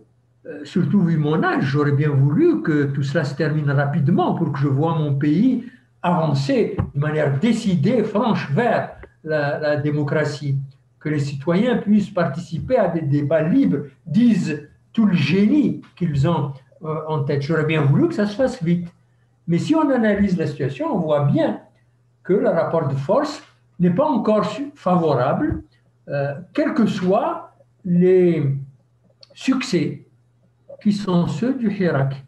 B: surtout vu mon âge, j'aurais bien voulu que tout cela se termine rapidement pour que je voie mon pays avancer de manière décidée, franche, vers la démocratie, que les citoyens puissent participer à des débats libres, disent tout le génie qu'ils ont en tête. J'aurais bien voulu que ça se fasse vite. Mais si on analyse la situation, on voit bien que le rapport de force n'est pas encore favorable, quels que soient les succès qui sont ceux du Hirak.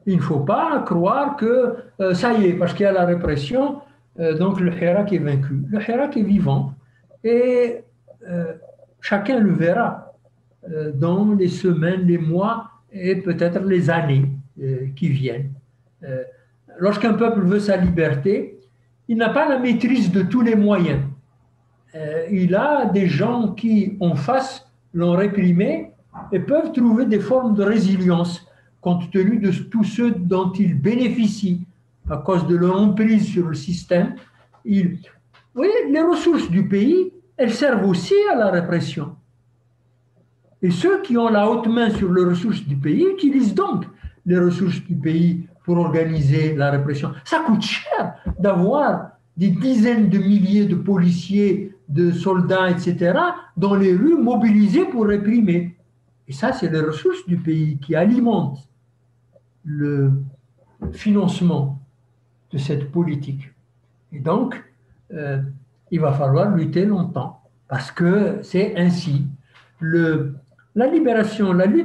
B: Il ne faut pas croire que ça y est, parce qu'il y a la répression, donc le Hirak est vaincu. Le Hirak est vivant et chacun le verra dans les semaines, les mois et peut-être les années qui viennent. Lorsqu'un peuple veut sa liberté, il n'a pas la maîtrise de tous les moyens. Il a des gens qui, en face, l'ont réprimé et peuvent trouver des formes de résilience compte tenu de tous ceux dont ils bénéficient à cause de leur emprise sur le système. Vous voyez, les ressources du pays, elles servent aussi à la répression. Et ceux qui ont la haute main sur les ressources du pays utilisent donc les ressources du pays pour organiser la répression. Ça coûte cher d'avoir des dizaines de milliers de policiers, de soldats, etc., dans les rues mobilisés pour réprimer. Et ça, c'est les ressources du pays qui alimentent le financement de cette politique. Et donc, il va falloir lutter longtemps, parce que c'est ainsi. La lutte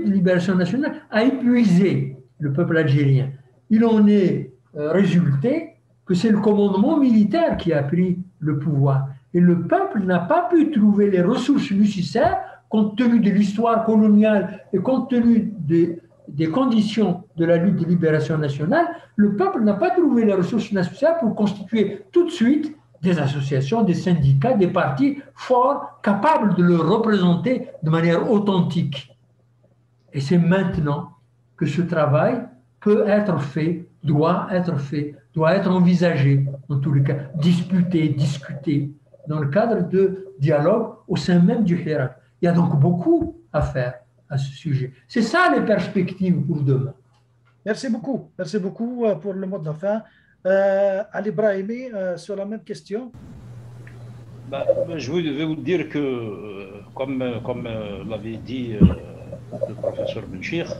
B: de libération nationale a épuisé le peuple algérien. Il en est résulté que c'est le commandement militaire qui a pris le pouvoir. Et le peuple n'a pas pu trouver les ressources nécessaires, compte tenu de l'histoire coloniale et compte tenu des conditions de la lutte de libération nationale, le peuple n'a pas trouvé les ressources nécessaires pour constituer tout de suite des associations, des syndicats, des partis forts, capables de le représenter de manière authentique. Et c'est maintenant que ce travail peut être fait, doit être envisagé, en tous les cas, discuté, dans le cadre de dialogue au sein même du Hirak. Il y a donc beaucoup à faire à ce sujet. C'est ça les perspectives pour demain.
A: Merci beaucoup pour le mot de la fin. Ali Brahimi, sur la même question.
C: Je vais vous dire que, comme l'avait dit le professeur Benchir,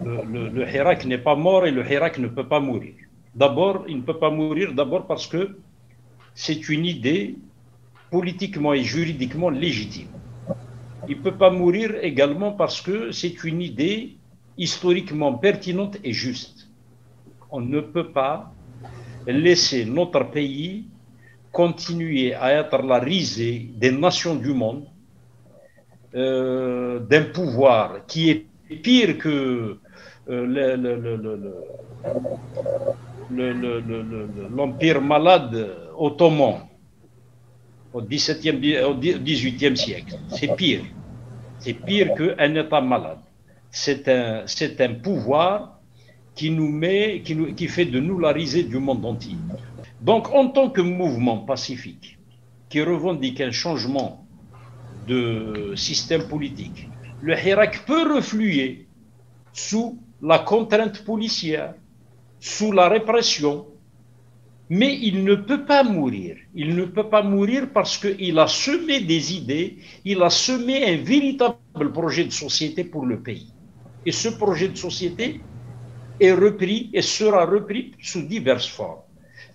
C: le Hirak n'est pas mort et le Hirak ne peut pas mourir. D'abord, il ne peut pas mourir parce que c'est une idée politiquement et juridiquement légitime. Il ne peut pas mourir également parce que c'est une idée historiquement pertinente et juste. On ne peut pas laisser notre pays continuer à être la risée des nations du monde, d'un pouvoir qui est pire que l'empire malade ottoman au XVIIIe siècle. C'est pire. C'est pire qu'un État malade. C'est un pouvoir qui fait de nous la risée du monde entier. Donc, en tant que mouvement pacifique qui revendique un changement de système politique, le Hirak peut refluer sous la contrainte policière, sous la répression, mais il ne peut pas mourir. Il ne peut pas mourir parce qu'il a semé des idées, il a semé un véritable projet de société pour le pays. Et ce projet de société est repris et sera repris sous diverses formes.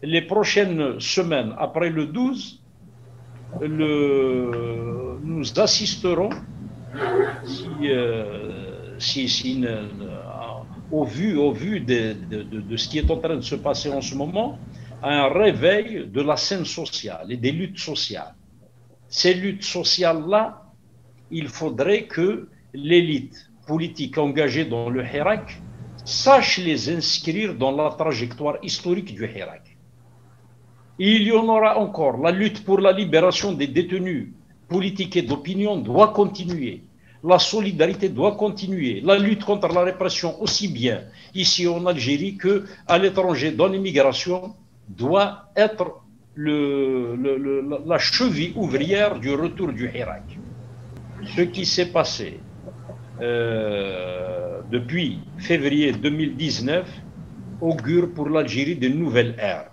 C: Les prochaines semaines, après le 12, nous assisterons, au vu de ce qui est en train de se passer en ce moment, à un réveil de la scène sociale et des luttes sociales. Ces luttes sociales-là, il faudrait que l'élite politique engagée dans le Hirak sache les inscrire dans la trajectoire historique du Hirak. Il y en aura encore. La lutte pour la libération des détenus politiques et d'opinion doit continuer. La solidarité doit continuer. La lutte contre la répression, aussi bien ici en Algérie qu'à l'étranger, dans l'immigration, doit être la cheville ouvrière du retour du Hirak. Ce qui s'est passé depuis février 2019 augure pour l'Algérie de nouvelles ères.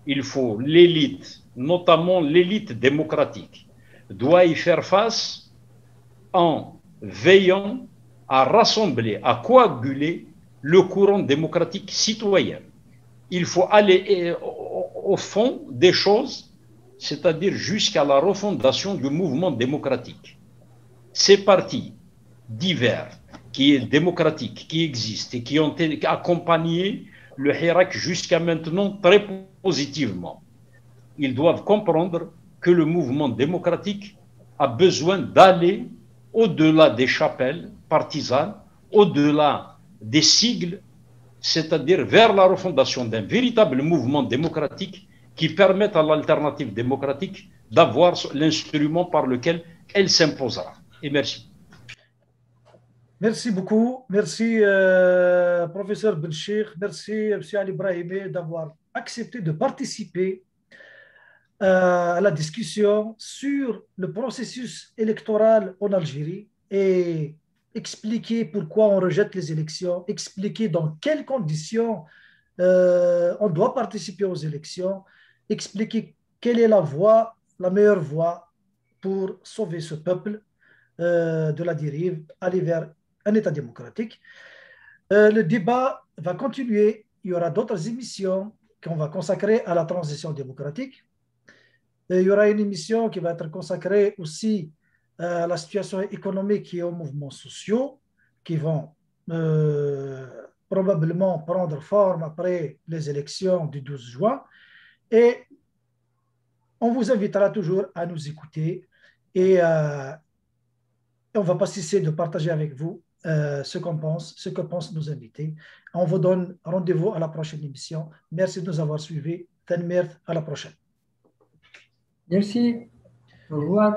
C: Il faut l'élite, notamment l'élite démocratique, doit y faire face en veillant à rassembler, à coaguler le courant démocratique citoyen il faut aller au fond des choses, c'est-à-dire jusqu'à la refondation du mouvement démocratique. Ces partis divers, qui est démocratique, qui existent et qui ont accompagné le Hirak jusqu'à maintenant très positivement, ils doivent comprendre que le mouvement démocratique a besoin d'aller au-delà des chapelles partisanes, au-delà des sigles, c'est-à-dire vers la refondation d'un véritable mouvement démocratique qui permette à l'alternative démocratique d'avoir l'instrument par lequel elle s'imposera. Et merci.
A: Merci beaucoup. Merci, professeur Benchir. Merci, M. Ali Brahimi, d'avoir accepté de participer à la discussion sur le processus électoral en Algérie et expliquer pourquoi on rejette les élections, expliquer dans quelles conditions on doit participer aux élections, expliquer quelle est la voie, la meilleure voie pour sauver ce peuple de la dérive, aller vers un État démocratique. Le débat va continuer. Il y aura d'autres émissions qu'on va consacrer à la transition démocratique. Il y aura une émission qui va être consacrée aussi à la situation économique et aux mouvements sociaux qui vont probablement prendre forme après les élections du 12 juin. Et on vous invitera toujours à nous écouter et on ne va pas cesser de partager avec vous ce qu'on pense, ce que pensent nos invités. On vous donne rendez-vous à la prochaine émission. Merci de nous avoir suivis. Tanmir, à la prochaine.
B: Merci. Au revoir.